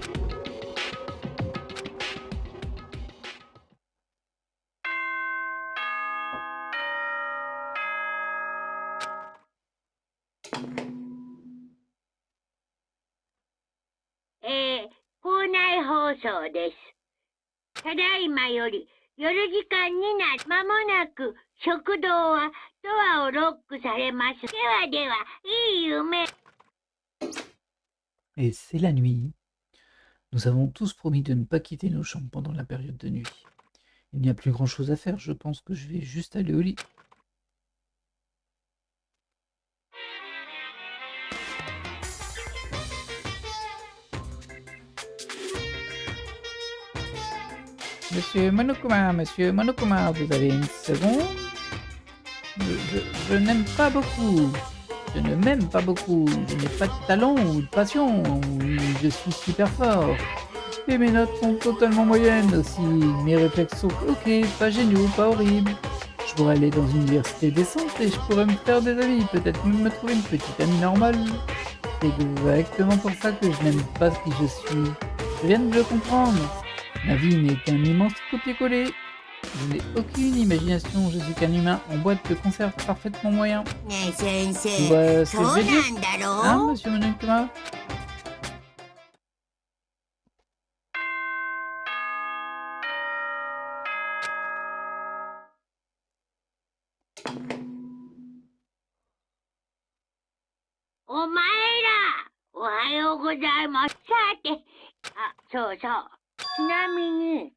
Eh, 校内放送です。ただいまより夜時間になり、まもなく食堂はドアをロックされます。では、いい夢。 Et c'est la nuit. Nous avons tous promis de ne pas quitter nos chambres pendant la période de nuit. Il n'y a plus grand chose à faire, je pense que je vais juste aller au lit. Monsieur Monokuma, vous avez une seconde? Je n'aime pas beaucoup. Je ne m'aime pas beaucoup. Je n'ai pas de talent ou de passion. Je suis super fort. Et mes notes sont totalement moyennes aussi. Mes réflexes sont ok, pas géniaux, pas horribles. Je pourrais aller dans une université décente et je pourrais me faire des amis. Peut-être même me trouver une petite amie normale. C'est exactement pour ça que je n'aime pas qui je suis. Je viens de le comprendre. Ma vie n'est qu'un immense copier-coller. Je n'ai aucune imagination, je suis qu'un humain en boîte de conserve parfaitement moyen. ねえ先 Tu 生 vois ce que そう je veux dire? なんだろう、 Hein, monsieur Monokuma? お前らおはようございます。さて、あ、そうそう。ちなみに、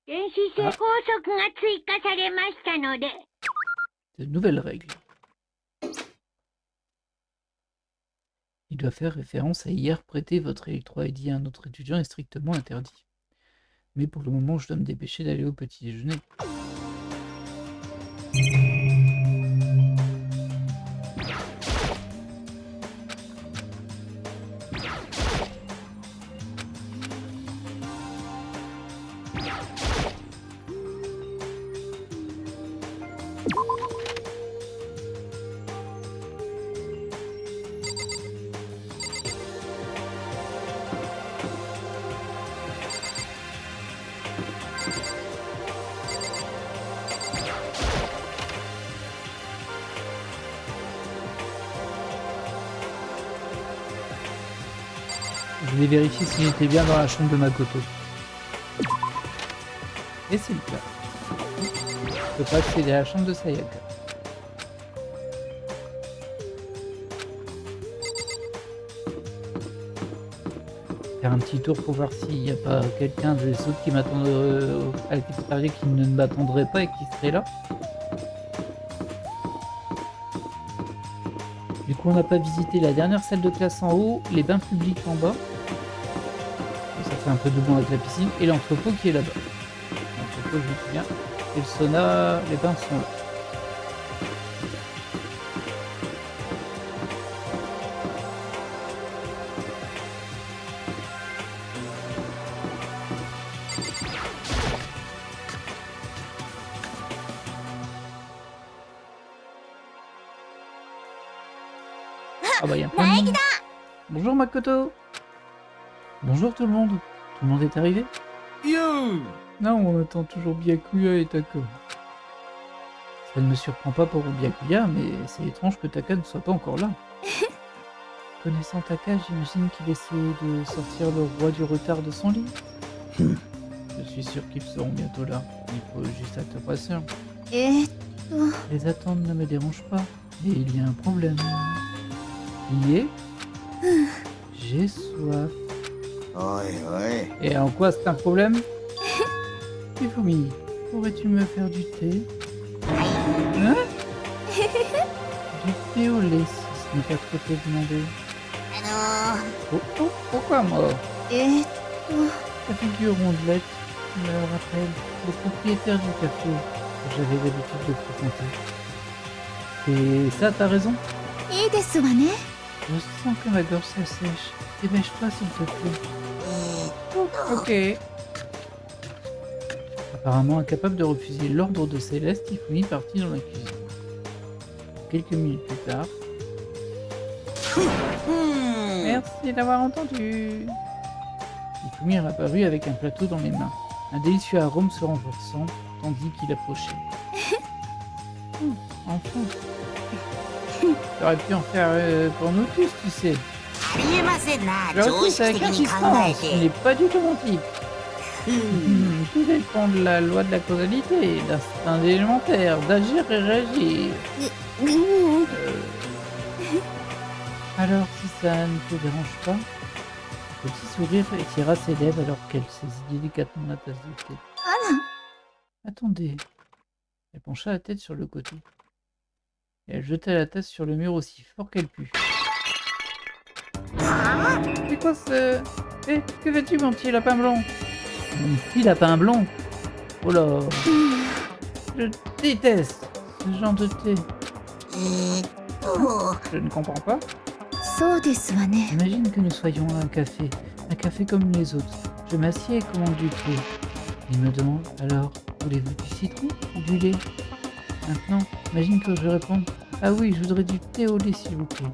電子性拘束が追加されましたので。 De nouvelles règles. Il doit faire référence à hier prêter votre électro-ID à un autre étudiant est strictement interdit. Mais pour le moment, je dois me dépêcher d'aller au petit déjeuner. Je vais vérifier s'il était bien dans la chambre de Makoto. Et c'est le cas. Je peux pas accéder à la chambre de Sayaka. Faire un petit tour pour voir s'il n'y a pas quelqu'un des autres qui m'attend à la cafétéria qui ne m'attendrait pas et qui serait là. Du coup, on n'a pas visité la dernière salle de classe en haut, les bains publics en bas. Ça fait un peu doublon avec la piscine. Et l'entrepôt qui est là-bas. L'entrepôt, je me souviens. Et le sauna, les bains sont là. Ah bah, il y a plein de monde. Bonjour Makoto. Bonjour tout le monde. Tout le monde est arrivé? Non, on attend toujours Byakuya et Taka. Ça ne me surprend pas pour Byakuya, mais c'est étrange que Taka ne soit pas encore là. Connaissant Taka, j'imagine qu'il essaie de sortir le roi du retard de son lit. Je suis sûr qu'ils seront bientôt là. Il faut juste être patient. えー Les attentes ne me dérangent pas. Et il y a un problème. Qui est? J'ai soif. おいおい Et en quoi c'est un problème? Hifumi, pourrais-tu me faire du thé? Hein? Du thé au lait, si ce n'est pas trop te demander. あ Oh, oh, pourquoi moi? えー Ta figure rondelette me rappelle le propriétaire du café que j'avais l'habitude de fréquenter. Et ça, t'as raison? いいですわね。 Je sens que ma gorge s'assèche. Dépêche-toi, s'il te plaît. Oh, ok. Apparemment incapable de refuser l'ordre de Céleste, Hifumi partit dans la cuisine. Quelques minutes plus tard. Merci d'avoir entendu. Hifumi est apparu avec un plateau dans les mains, un délicieux arôme se renversant tandis qu'il approchait. Enfin. T'aurais pu en faire pour nous tous, tu sais. ありえませんな、 Je le 常 retrouve 識 avec 的に考え insistance, ce て。 n'est pas du tout mon type. うん Tout dépend de la loi de la causalité, d'instinct élémentaire, d'agir et réagir. うん Alors, si ça ne te dérange pas, le petit sourire étira ses lèvres alors qu'elle saisit délicatement la tasse de thé. あら、 Attendez. Elle pencha la tête sur le côté. Et elle jeta la tasse sur le mur aussi fort qu'elle put. C'est quoi ce... Eh, que fais-tu, mon petit lapin blanc? Mon petit lapin blanc? Oh là, je déteste ce genre de thé. Je ne comprends pas. そうですわね。 Imagine que nous soyons à un café comme les autres. Je m'assieds et commande du thé. Il me demande, alors, voulez-vous du citron ou du lait? Maintenant, imagine que je réponds, ah oui, je voudrais du thé au lait s'il vous plaît.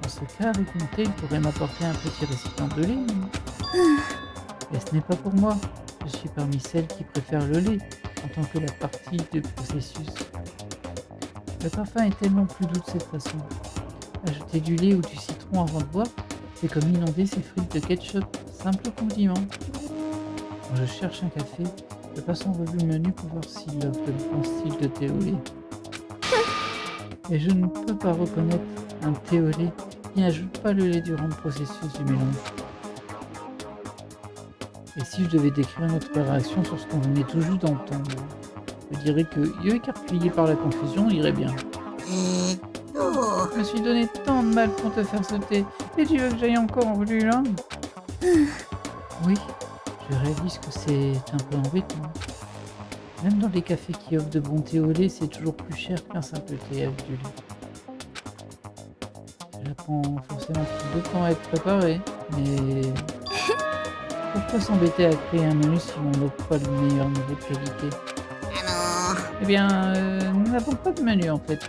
Dans ce cas, avec mon thé, il pourrait m'apporter un petit récipient de lait. Mais ce n'est pas pour moi. Je suis parmi celles qui préfèrent le lait en tant que la partie du processus. Le parfum est tellement plus doux de cette façon. Ajouter du lait ou du citron avant de boire, c'est comme inonder ses frites de ketchup. Simple condiment. Quand je cherche un café, je passe en revue le menu pour voir s'il offre le bon style de thé au lait. Et je ne peux pas reconnaître un thé au lait qui n'ajoute pas le lait durant le processus du mélange. Et si je devais décrire notre réaction sur ce qu'on venait tout juste d'entendre, je dirais que yeux écarquillés par la confusion irait bien. Je me suis donné tant de mal pour te faire ce thé, et tu veux que j'aille encore en vue là? Oui, je réalise que c'est un peu embêtant. Même dans les cafés qui offrent de bons thés au lait, c'est toujours plus cher qu'un simple thé avec du lait. Cela prend forcément plus de temps à être préparé, mais... Pourquoi s'embêter à créer un menu si on n'offre pas le meilleur niveau de qualité? Eh bien, nous n'avons pas de menu en fait.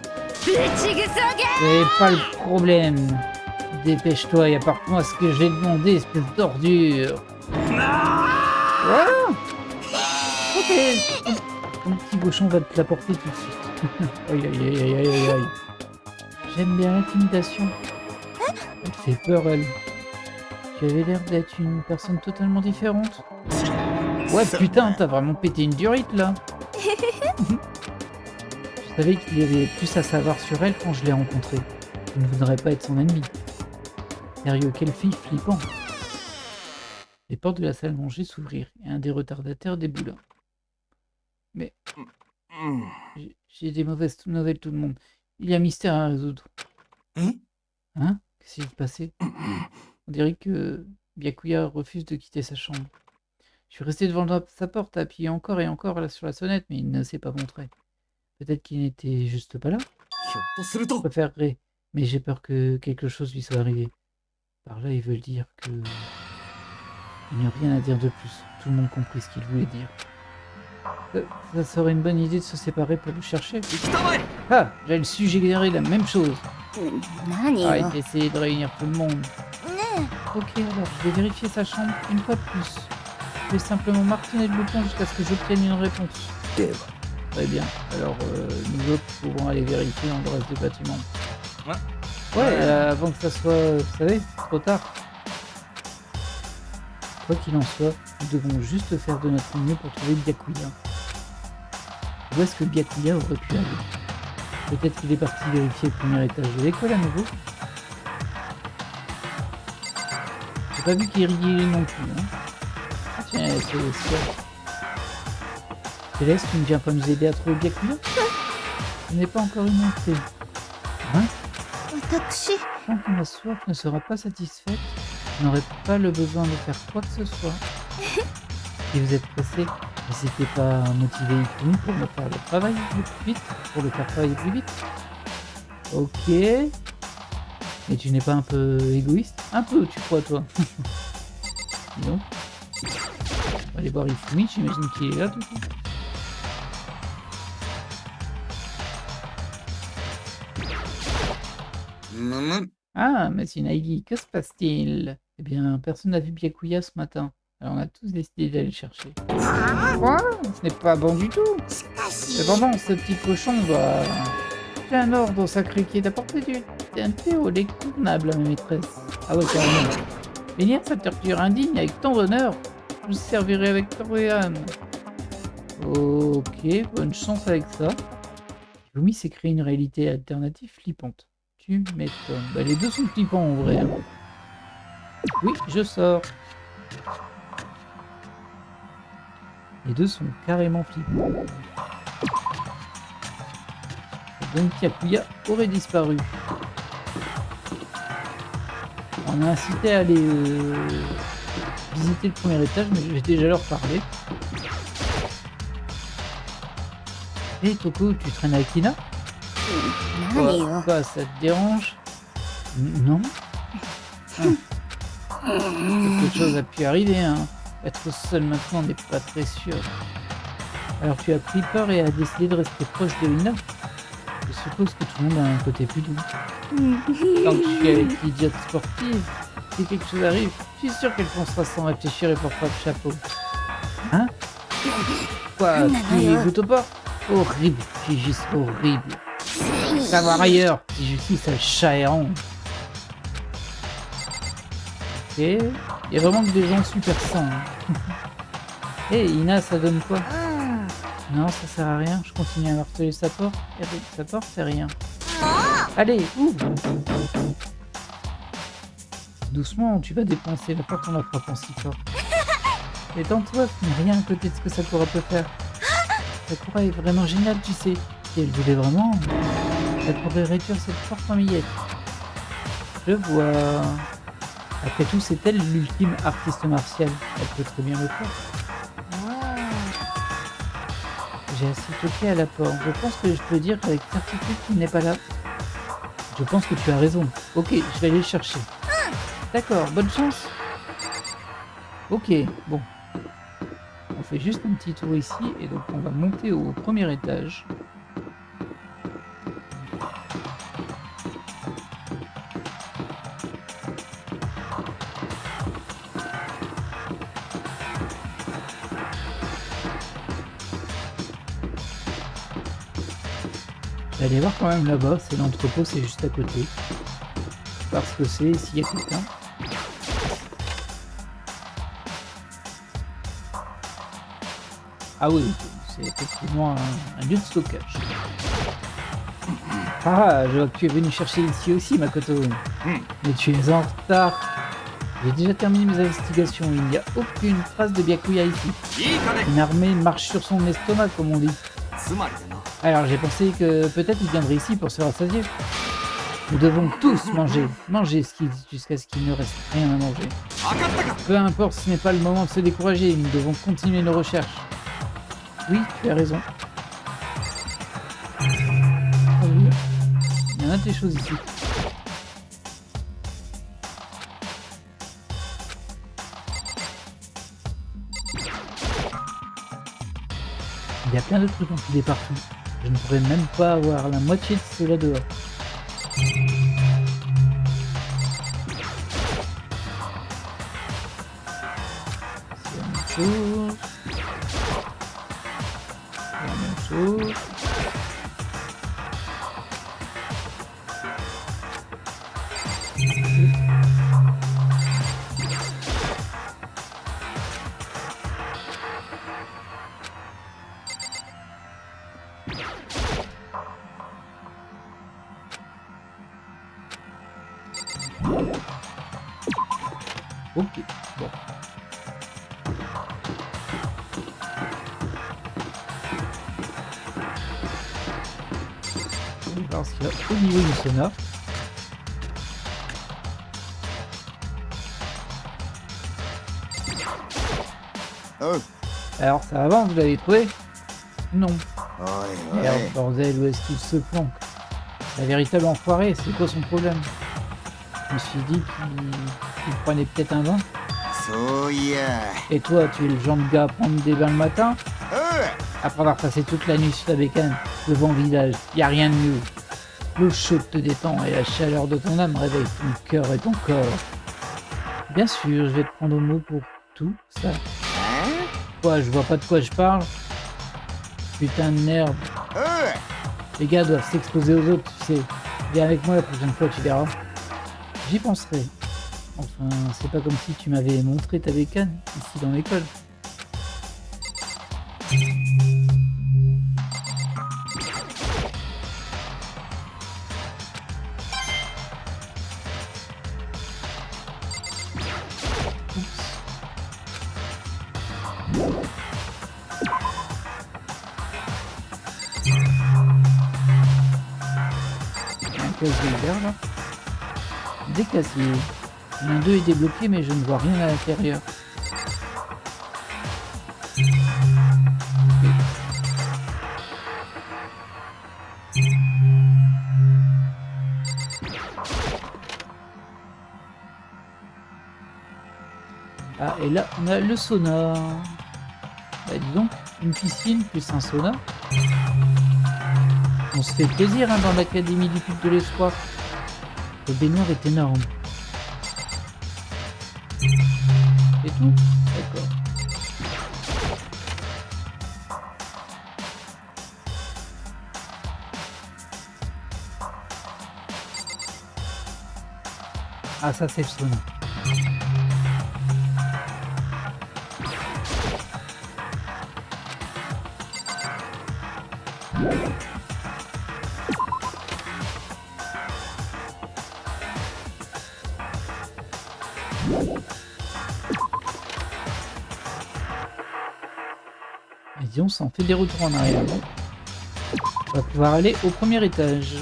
C'est pas le problème. Dépêche-toi et apporte-moi ce que j'ai demandé, espèce d'ordure. Voilà. Ok. Ton petit cochon va te l'apporter tout de suite. Aïe aïe aïe aïe aïe aïe. J'aime bien l'intimidation. Elle fait peur, elle. Tu avais l'air d'être une personne totalement différente. Ouais, putain, t'as vraiment pété une durite, là. Je savais qu'il y avait plus à savoir sur elle quand je l'ai rencontrée. Je ne voudrais pas être son ennemi. Sérieux, quelle fille flippante. Les portes de la salle à manger s'ouvrirent et un des retardataires déboula. Mais... J'ai des mauvaises nouvelles, tout le monde. Il y a un mystère à résoudre. Hein? Qu'est-ce qui s'est passé? On dirait que Byakuya refuse de quitter sa chambre. Je suis resté devant sa porte, appuyé encore et encore là sur la sonnette, mais il ne s'est pas montré. Peut-être qu'il n'était juste pas là. Je préférerais, mais j'ai peur que quelque chose lui soit arrivé. Par là, ils veulent dire que... Il n'y a rien à dire de plus. Tout le monde comprit ce qu'il voulait dire. Ça serait une bonne idée de se séparer pour le chercher. Ah, j'allais suggérer la même chose. Arrête d'essayer de réunir tout le monde. Ok, alors je vais vérifier sa chambre une fois de plus. Je vais simplement martonner le bouton jusqu'à ce que j'obtienne une réponse. Très bien, alors nous autres pouvons aller vérifier dans le reste du bâtiment. Ouais, avant que ça soit, vous savez, trop tard. Quoi qu'il en soit, nous devons juste faire de notre mieux pour trouver Byakuya. Où est-ce que Byakuya aurait pu aller? Peut-être qu'il est parti vérifier le premier étage de l'école à nouveau. J'ai pas vu qu'il riait non plus. Hein. Ah tiens, Céleste. Céleste, tu ne viens pas nous aider à trouver Byakuya? Ce n'est pas encore une entrée. Hein? Tant que ma soif ne sera pas satisfaite, je n'aurai pas le besoin de faire quoi que ce soit. Si vous êtes pressé, n'hésitez pas à motiver Ikumi pour me faire le travail plus vite, pour le faire travailler plus vite. Ok. Mais tu n'es pas un peu égoïste? Un peu, tu crois, toi? Dis donc. On va aller voir Ikumi, j'imagine qu'il est là tout de suite. Ah, Monsieur Naigi, que se passe-t-il? Eh bien, personne n'a vu Byakuya ce matin. Alors on a tous décidé d'aller le chercher. Quoi? Ce n'est pas bon du tout. Cependant, ce petit cochon va... J'ai un ordre sacré qui est d'apporter un thé au lait convenable à ma maîtresse. Ah ouais, carrément. Venir sa torture indigne avec tant d'honneur. Je vous servirai avec Torian. Ok, bonne chance avec ça. Yumi s'est créé une réalité alternative flippante. Tu m'étonnes. Bah, les deux sont flippants en vrai. Hein. Oui, je sors. Les deux sont carrément flippants. Donc Byakuya aurait disparu. On a incité à aller visiter le premier étage, mais je vais déjà leur parler. Hé Toko, tu traînes avec Ina? 何よ Quoi, ça te dérange? Non. Quelque chose a pu arriver, hein. Être seul maintenant n'est pas très sûr. Alors tu as pris peur et as décidé de rester proche de Ina? Je suppose que tout le monde a un côté plus doux. Tant que je suis avec l'idiote sportive, si quelque chose arrive, je suis sûr qu'elle foncera sans réfléchir et portera le chapeau. Hein? Quoi? Tu goûtes au porc? Horrible, tu es juste horrible. Savoir ailleurs, si je suis ce chat errant. Ok, il y a vraiment que des gens super sains. Hé, Ina, ça donne quoi? Non, ça sert à rien, je continue à marteler sa porte. Et avec sa porte, c'est rien. Allez, ouvre! Doucement, tu vas dépenser la porte en la frappant si fort. Détends-toi, tu n'as rien à côté de ce que Sakura peut faire. Sakura est vraiment géniale, tu sais. Si elle voulait vraiment, elle pourrait réduire cette porte en miettes. Je vois. Après tout, c'est elle l'ultime artiste martiale. Elle peut très bien le faire. J'ai assez toqué à la porte. Je pense que je peux dire avec certitude qu'il n'est pas là. Je pense que tu as raison. Ok, je vais aller le chercher. D'accord, bonne chance. Ok, bon. On fait juste un petit tour ici et donc on va monter au premier étage. Allez voir quand même là-bas, c'est l'entrepôt, c'est juste à côté. Parce que c'est s'il y a quelqu'un. Ah oui, c'est effectivement un lieu de stockage. Ah, je vois que tu es venu chercher ici aussi, Makoto. Mais tu es en retard. J'ai déjà terminé mes investigations, il n'y a aucune trace de Byakuya ici. Une armée marche sur son estomac, comme on dit. Alors j'ai pensé que peut-être il viendrait ici pour se rassasier. Nous devons tous manger. Manger jusqu'à ce qu'il ne reste rien à manger. Peu importe, ce n'est pas le moment de se décourager, nous devons continuer nos recherches. Oui, tu as raison. Ah oui. Il y en a des choses ici. Il y a plein de trucs empilés partout. Je ne pourrais même pas avoir la moitié de cela dehors. C'est la même chose. C'est la même chose. Ok, bon. On va voir ce qu'il y a au niveau du sonar. Oh. Alors ça avance, vous l'avez trouvé? Non. Ouais, Merde, ouais. bordel, où est-ce qu'il se planque? La véritable enfoiré, c'est quoi son problème? Je me suis dit qu'il prenait peut-être un bain. So yeah. Et toi, tu es le genre de gars à prendre des bains le matin? Après avoir passé toute la nuit sur ta bécane, devant le village, y a rien de mieux. L'eau chaude te détend et la chaleur de ton âme réveille ton cœur et ton corps. Bien sûr, je vais te prendre au mot pour tout ça. Quoi, je vois pas de quoi je parle? Putain de merde. Les gars doivent s'exposer aux autres, tu sais. Viens avec moi la prochaine fois, tu verras. J'y penserai. Enfin, c'est pas comme si tu m'avais montré ta bécane, ici dans l'école. Un casier ouvert là. Des casiers. L'un d'eux est débloqué, mais je ne vois rien à l'intérieur. Ok. Ah, et là, on a le sauna. Bah, dis donc, une piscine plus un sauna. On se fait plaisir hein, dans l'académie du culte de l'espoir. Le baignoire est énorme. C'est tout? D'accord. Ah, ça c'est le sauna. Et disons, ça en fait des retours en arrière. On va pouvoir aller au premier étage.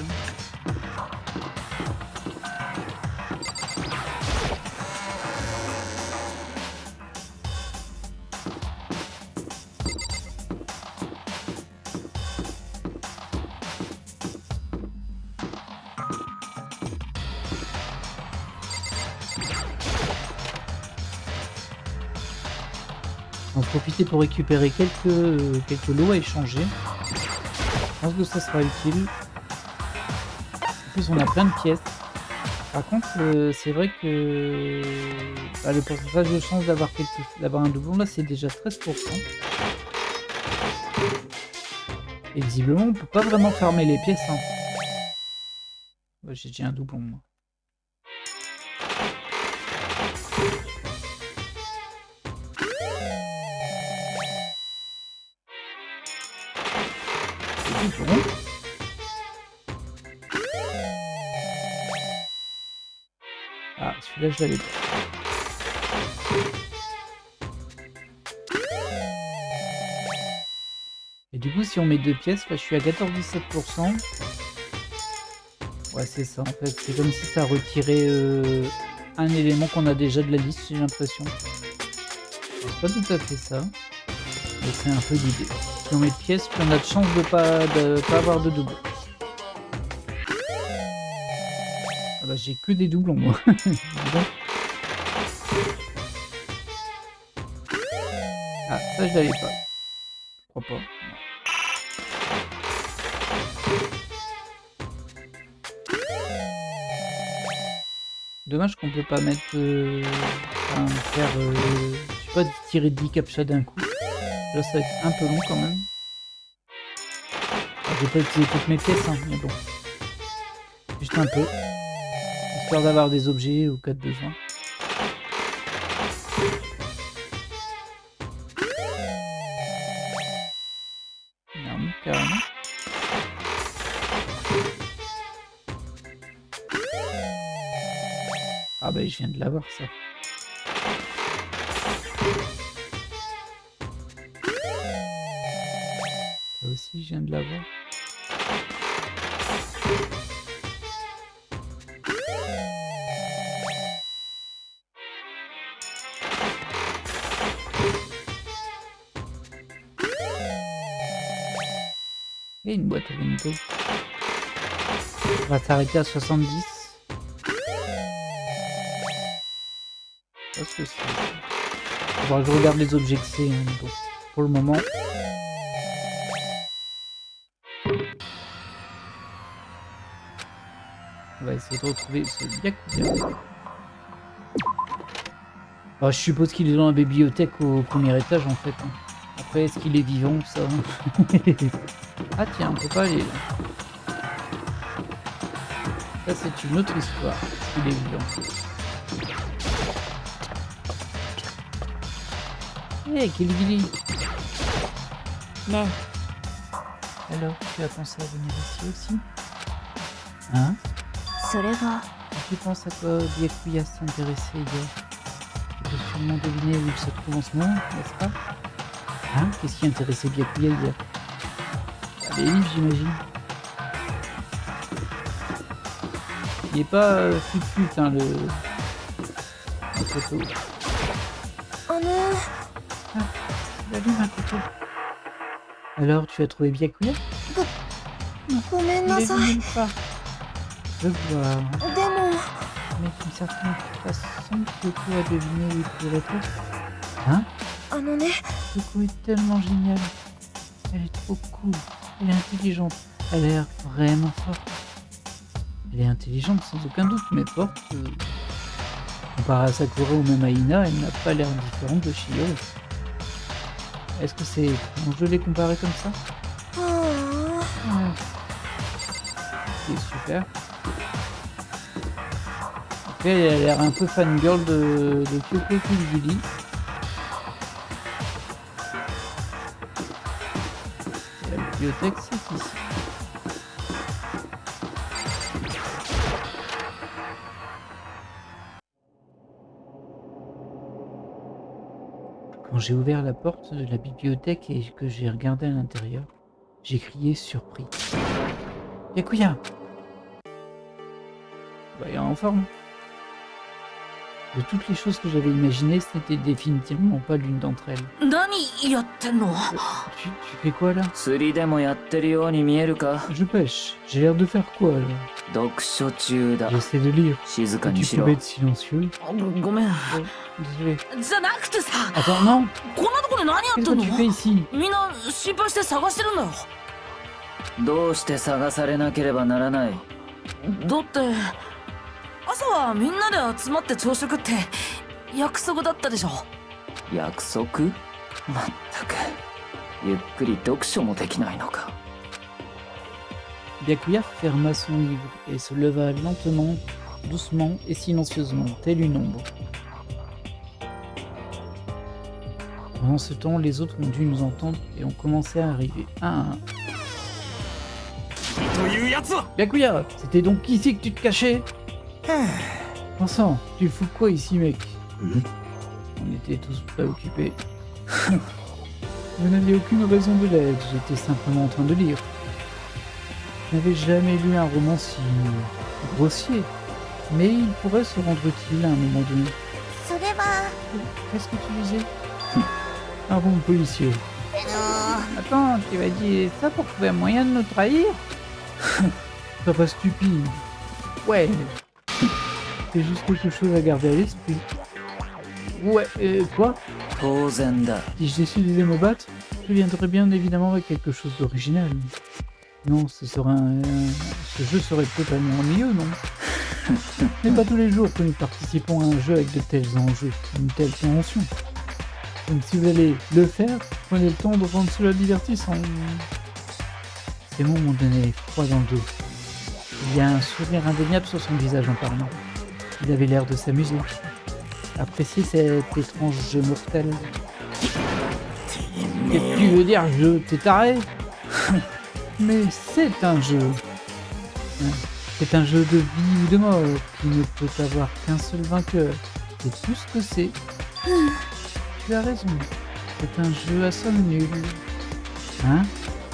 On va profiter pour récupérer quelques lots à échanger. Je pense que ça sera utile. En plus, on a plein de pièces. Par contre, c'est vrai que le pourcentage de chance d'avoir un doublon, là, c'est déjà 13%. Et visiblement, on peut pas vraiment farmer les pièces. Hein. Ouais, j'ai déjà un doublon, moi. Doublon. Ah, celui-là, je l'avais pas. Et du coup, si on met deux pièces, là, je suis à 14,17%. Ouais, c'est ça, en fait. C'est comme si ça retirait un élément qu'on a déjà de la liste, j'ai l'impression. C'est pas tout à fait ça. Mais c'est un peu l'idée. Si on met de pièces, plus on a de chance de pas avoir de doublons. Ah bah, j'ai que des doublons, moi. Bon. Ah, ça, je l'avais pas. Je crois pas. Non. Dommage qu'on peut pas mettre... faire... je sais pas, tirer 10 captchas d'un coup. Là, ça va être un peu long quand même. J'ai pas utilisé toutes mes pièces, hein, mais bon. Juste un peu. Histoire d'avoir des objets au cas de besoin. Une arme, carrément. Ah bah je viens de l'avoir ça. Ça aussi je viens de l'avoir. Et une boîte à bento. On va s'arrêter à 70. Parce que c'est... Bon, je regarde les objets que c'est, hein, bon, pour le moment. On va essayer de retrouver ce Byakuya. Bon, je suppose qu'il est dans la bibliothèque au premier étage en fait. Hein. Après, est-ce qu'il est vivant ça? Ah tiens, on peut pas aller là. Ça c'est une autre histoire. Est-ce qu'il est vivant? Hey, Kilgili. Ne, Alors, tu as pensé à venir ici aussi? Hein? それは Tu penses à quoi Byakuya s'intéressait hier? Tu peux sûrement deviner où il se trouve en ce moment, n'est-ce pas? Hein? Qu'est-ce qui intéressait Byakuya hier? Ah, les livres, j'imagine. Il n'est pas fut-fut, hein, Makoto. あの Salut Makoto. Alors, tu as trouvé Byakuya? ごめん Il な est さ venu い nulle part. Je vois. でも Mais d'une certaine façon, Kyoko a deviné où il pourrait être. Hein? あのね Kyoko est tellement géniale. Elle est trop cool. Elle est intelligente. Elle a l'air vraiment forte. Elle est intelligente sans aucun doute, mais forte. Comparée à Sakura ou même à Ina, elle n'a pas l'air différente de Chihiro. Est-ce que c'est étrange de les comparer comme ça? ああ Ouais. C'est super. Ok, elle a l'air un peu fangirl de Kyoko Kugili. La bibliothèque, c'est ici. Quand j'ai ouvert la porte de la bibliothèque et que j'ai regardé à l'intérieur, j'ai crié surpris. Byakuya! Bah, il est en forme. De toutes les choses que j'avais imaginées, ce n'était définitivement pas l'une d'entre elles. 何やってんの Tu fais quoi là? 釣りでもやってるように見えるか Je pêche. J'ai l'air de faire quoi là? 読書中だ J'essaie de lire. 静かに Tu しろ pouvais être silencieux? ごめん Désolé. じゃなくてさ Attends, non! こんなとこで何やって Qu'est-ce ん que の tu fais ici? みんな心配して探してるんだよどうして探されなければならないだって朝はみんなで集まって朝食って約束だったでしょ約束まったくゆっくり読書もできないのか Byakuya ferma son livre et se leva lentement, doucement et silencieusement, telle une ombre. Pendant ce temps, les autres ont dû nous entendre et ont commencé à arriver un à un. Byakuya, c'était donc ici que tu te cachais? Vincent, tu fous quoi ici, mec? On était tous préoccupés. Vous n'aviez aucune raison de l'être, j'étais simplement en train de lire. Je n'avais jamais lu un roman si grossier, mais il pourrait se rendre utile à un moment donné. それは Qu'est-ce que tu disais? Un bon policier. Attends, tu vas dire ça pour trouver un moyen de nous trahir? Sois pas stupide. Ouais. C'est juste quelque chose à garder à l'esprit. Ouais, quoi? 当然だ Si je décide de me battre, je viendrai bien évidemment avec quelque chose d'original. Non, ce jeu serait totalement ennuyeux, non? Ce n'est pas tous les jours que nous participons à un jeu avec de tels enjeux, une telle convention. Donc si vous allez le faire, prenez le temps de rendre cela divertissant. Ces mots m'ont donné froid dans le dos. Il y a un sourire indéniable sur son visage en parlant. Il avait l'air de s'amuser. Apprécier cet étrange jeu mortel. Qu'est-ce que tu veux dire, jeu? T'es taré? Mais c'est un jeu. Ouais. C'est un jeu de vie ou de mort qui ne peut avoir qu'un seul vainqueur. C'est tout ce que c'est. Tu as raison. C'est un jeu à somme nulle. Hein?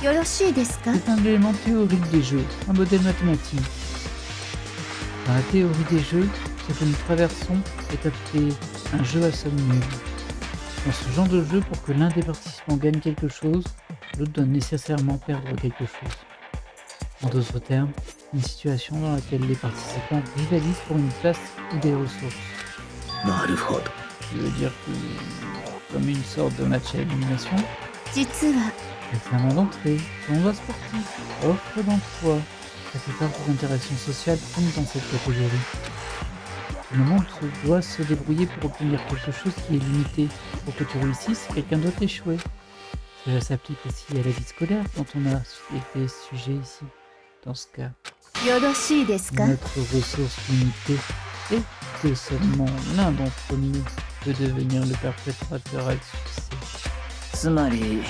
よろしいですか C'est un élément théorique des jeux, un modèle mathématique. Dans la théorie des jeux, ce que nous traversons est appelé un jeu à somme nulle. Dans ce genre de jeu, pour que l'un des participants gagne quelque chose, l'autre doit nécessairement perdre quelque chose. En d'autres termes, une situation dans laquelle les participants rivalisent pour une place ou des ressources. なるほど Ce qui veut dire que, comme une sorte de match à élimination, 実は examen d'entrée, tournoi sportif, offre d'emploi, la plupart des interactions sociales tombent dans cette catégorie. Le monde doit se débrouiller pour obtenir quelque chose qui est limité. Pour que tu réussisses, quelqu'un doit échouer. Cela s'applique aussi à la vie scolaire quand on a été sujet ici. Dans ce cas, よろしいですか notre ressource limitée est que seulement l'un d'entre nous peut devenir le perpétrateur avec succès. つまり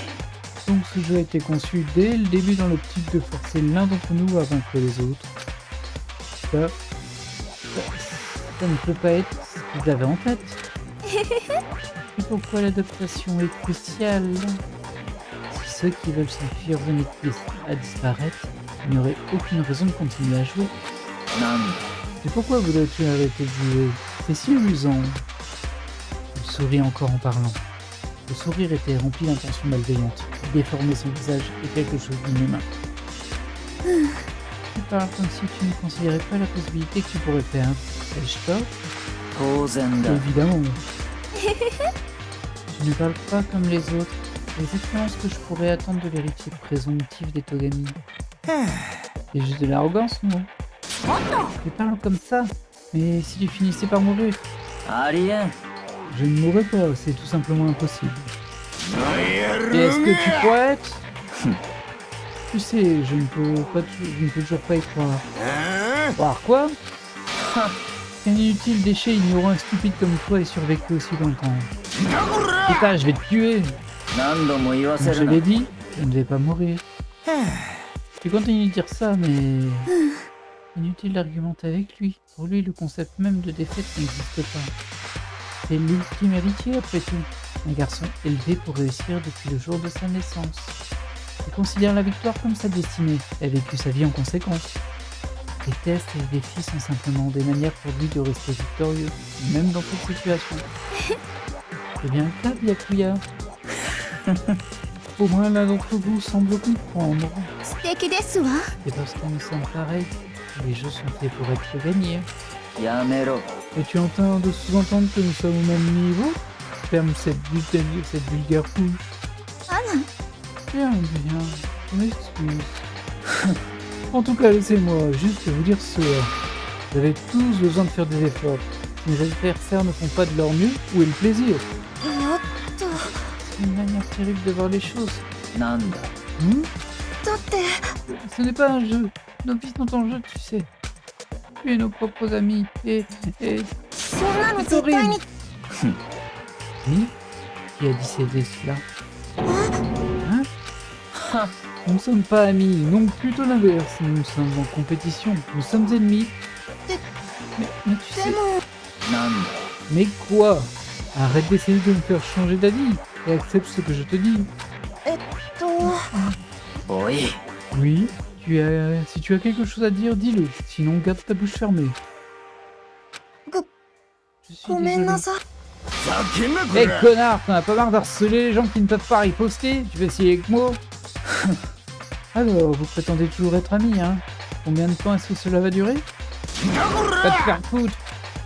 Donc ce jeu a été conçu dès le début dans l'optique de forcer l'un d'entre nous à vaincre les autres. Ça ne peut pas être ce qu'ils avaient en tête. C'est pourquoi l'adaptation est cruciale. Si ceux qui veulent s'enfuir venaient à disparaître, il n'y aurait aucune raison de continuer à jouer. 何 Et pourquoi voudrais-tu arrêter de jouer? C'est si amusant. sourit encore en parlant. Le sourire était rempli d'intentions malveillantes. Il déformait son visage et quelque chose d'inhumain. Tu parles comme si tu ne considérais pas la possibilité que tu pourrais perdre. Ai-je tort? 当然だ。 Évidemment. Je ne parle pas comme les autres. C'est exactement ce que je pourrais attendre de l'héritier présomptif des Togami. C'est juste de l'arrogance, non? Tu parles comme ça. Mais si tu finissais par mourir? ありえん。 Je ne mourrai pas, c'est tout simplement impossible. Qu'est-ce que tu pourrais être? Tu sais, je ne peux toujours pas y croire. Croire quoi? C'est un inutile déchet ignorant et stupide comme toi et survécu aussi longtemps. Putain, je vais te tuer. 何度も言わせ Comme je るな。 l'ai dit, je ne vais pas mourir. Tu continues de dire ça, mais... Inutile d'argumenter avec lui. Pour lui, le concept même de défaite n'existe pas. C'est l'ultime héritier après tout. Un garçon élevé pour réussir depuis le jour de sa naissance. Il considère la victoire comme sa destinée et a vécu sa vie en conséquence. Les tests et les défis sont simplement des manières pour lui de rester victorieux, même dans toute situation. C'est bien le cas, Byakuya. Au moins l'un d'entre vous semble comprendre. 素敵ですわ。 C'est parce que nous sommes pareils que les jeux sont faits pour être gagnés. やめろ。 Es-tu en train de sous-entendre que nous sommes au même niveau? Ferme cette vulgaire bouche. あら、 Bien, je m'excuse. En tout cas, laissez-moi juste vous dire cela. Vous avez tous besoin de faire des efforts. Si mes adversaires ne font pas de leur mieux, où est le plaisir? よっと。 C'est une manière terrible de voir les choses. なんだ。 Hmm? だって、 Ce n'est pas un jeu. Nos vies sont en jeu, tu sais. Tu es nos propres amis. Et... そんなの C'est 絶対に。 horrible. Oui? Qui a dit cela? Hein? Nous ne sommes pas amis, non, plutôt l'inverse. Nous sommes en compétition. Nous sommes ennemis. Mais tu で sais... も、 なんだ。 Mais quoi? Arrête d'essayer de me faire changer d'avis et accepte ce que je te dis. と、おい。 Oui, si tu as quelque chose à dire, dis-le. Sinon, garde ta bouche fermée. Je suis ごめん désolé. なさい。 Hé connard, t'en as pas marre d'harceler les gens qui ne peuvent pas riposter? Tu veux essayer avec moi? Alors, vous prétendez toujours être amis, hein? Combien de temps est-ce que cela va durer? Va te faire foutre!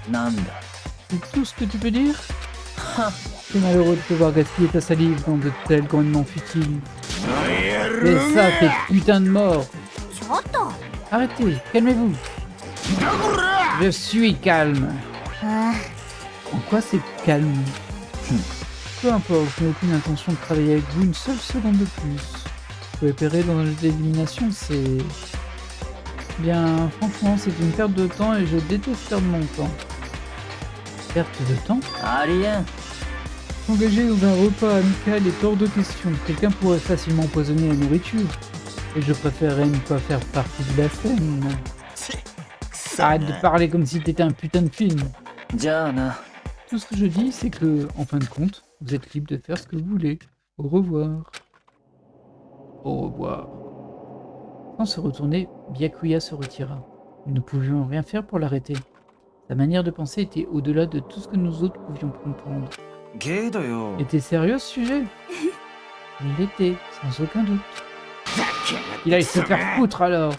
なんだ。 C'est tout ce que tu peux dire? C'est malheureux de te voir gaspiller ta salive dans de tels grognements futiles. Et ça, tes putains de morts! ちょっと。 Arrêtez, calmez-vous! Je suis calme! あ En quoi c'est calme? Peu importe, je n'ai aucune intention de travailler avec vous une seule seconde de plus. Coopérer dans un jeu d'élimination, c'est... Bien, franchement, c'est une perte de temps et je déteste perdre mon temps. Perte de temps? ありえん。 S'engager dans un repas amical est hors de question. Quelqu'un pourrait facilement empoisonner la nourriture. Et je préférerais ne pas faire partie de la scène. Arrête de parler comme si t'étais un putain de film. じゃあな。 Tout ce que je dis, c'est que, en fin de compte, vous êtes libre de faire ce que vous voulez. Au revoir. Au revoir. Sans se retourner, Byakuya se retira. Nous ne pouvions rien faire pour l'arrêter. Sa manière de penser était au-delà de tout ce que nous autres pouvions comprendre. ゲイだよ。 Était sérieux ce sujet? Il l'était, sans aucun doute. Il allait se faire foutre alors.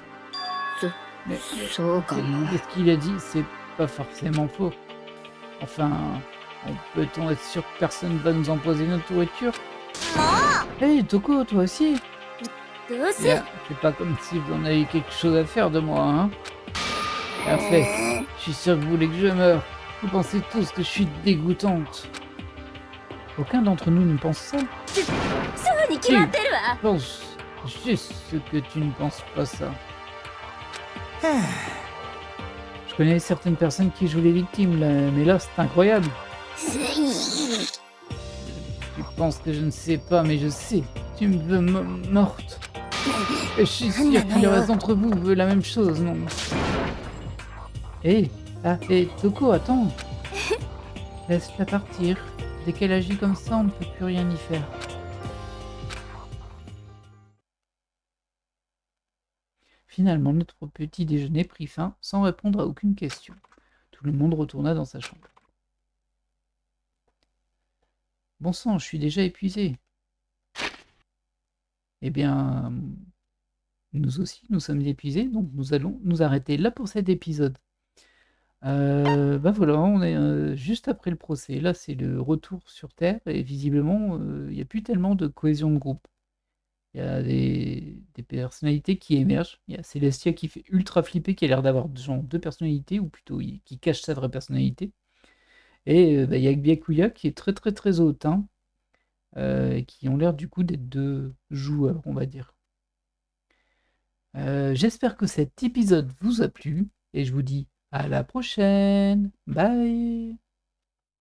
Mais そうかも。 qu'est-ce qu'il a dit? C'est pas forcément faux. Enfin, peut-on être sûr que personne va nous empoisonner notre nourriture? Hey Toko, toi aussi? どうせ。 Bien, c'est pas comme si vous en aviez quelque chose à faire de moi, hein? Parfait. Je suis sûr que vous voulez que je meure. Vous pensez tous que je suis dégoûtante. Aucun d'entre nous ne pense ça. そうに決まってるわ。 Je pense juste que tu ne penses pas ça. Je connais certaines personnes qui jouent les victimes, là, mais là, c'est incroyable. Tu penses que je ne sais pas, mais je sais. Tu me veux morte. Et je suis sûr que le reste d'entre vous veut la même chose, non? Hé, Toko, attends. Laisse-la partir. Dès qu'elle agit comme ça, on ne peut plus rien y faire. Finalement, notre petit déjeuner prit fin sans répondre à aucune question. Tout le monde retourna dans sa chambre. Bon sang, je suis déjà épuisé. Eh bien, nous aussi, nous sommes épuisés, donc nous allons nous arrêter là pour cet épisode. Bah voilà, on est juste après le procès. Là, c'est le retour sur Terre et visiblement, il n'y a plus tellement de cohésion de groupe. Il y a des personnalités qui émergent. Il y a Celestia qui fait ultra flipper, qui a l'air d'avoir genre deux personnalités, ou plutôt qui cache sa vraie personnalité. Et bah, il y a Byakuya qui est très très très hautain, qui ont l'air du coup d'être deux joueurs, on va dire. J'espère que cet épisode vous a plu, et je vous dis à la prochaine. Bye!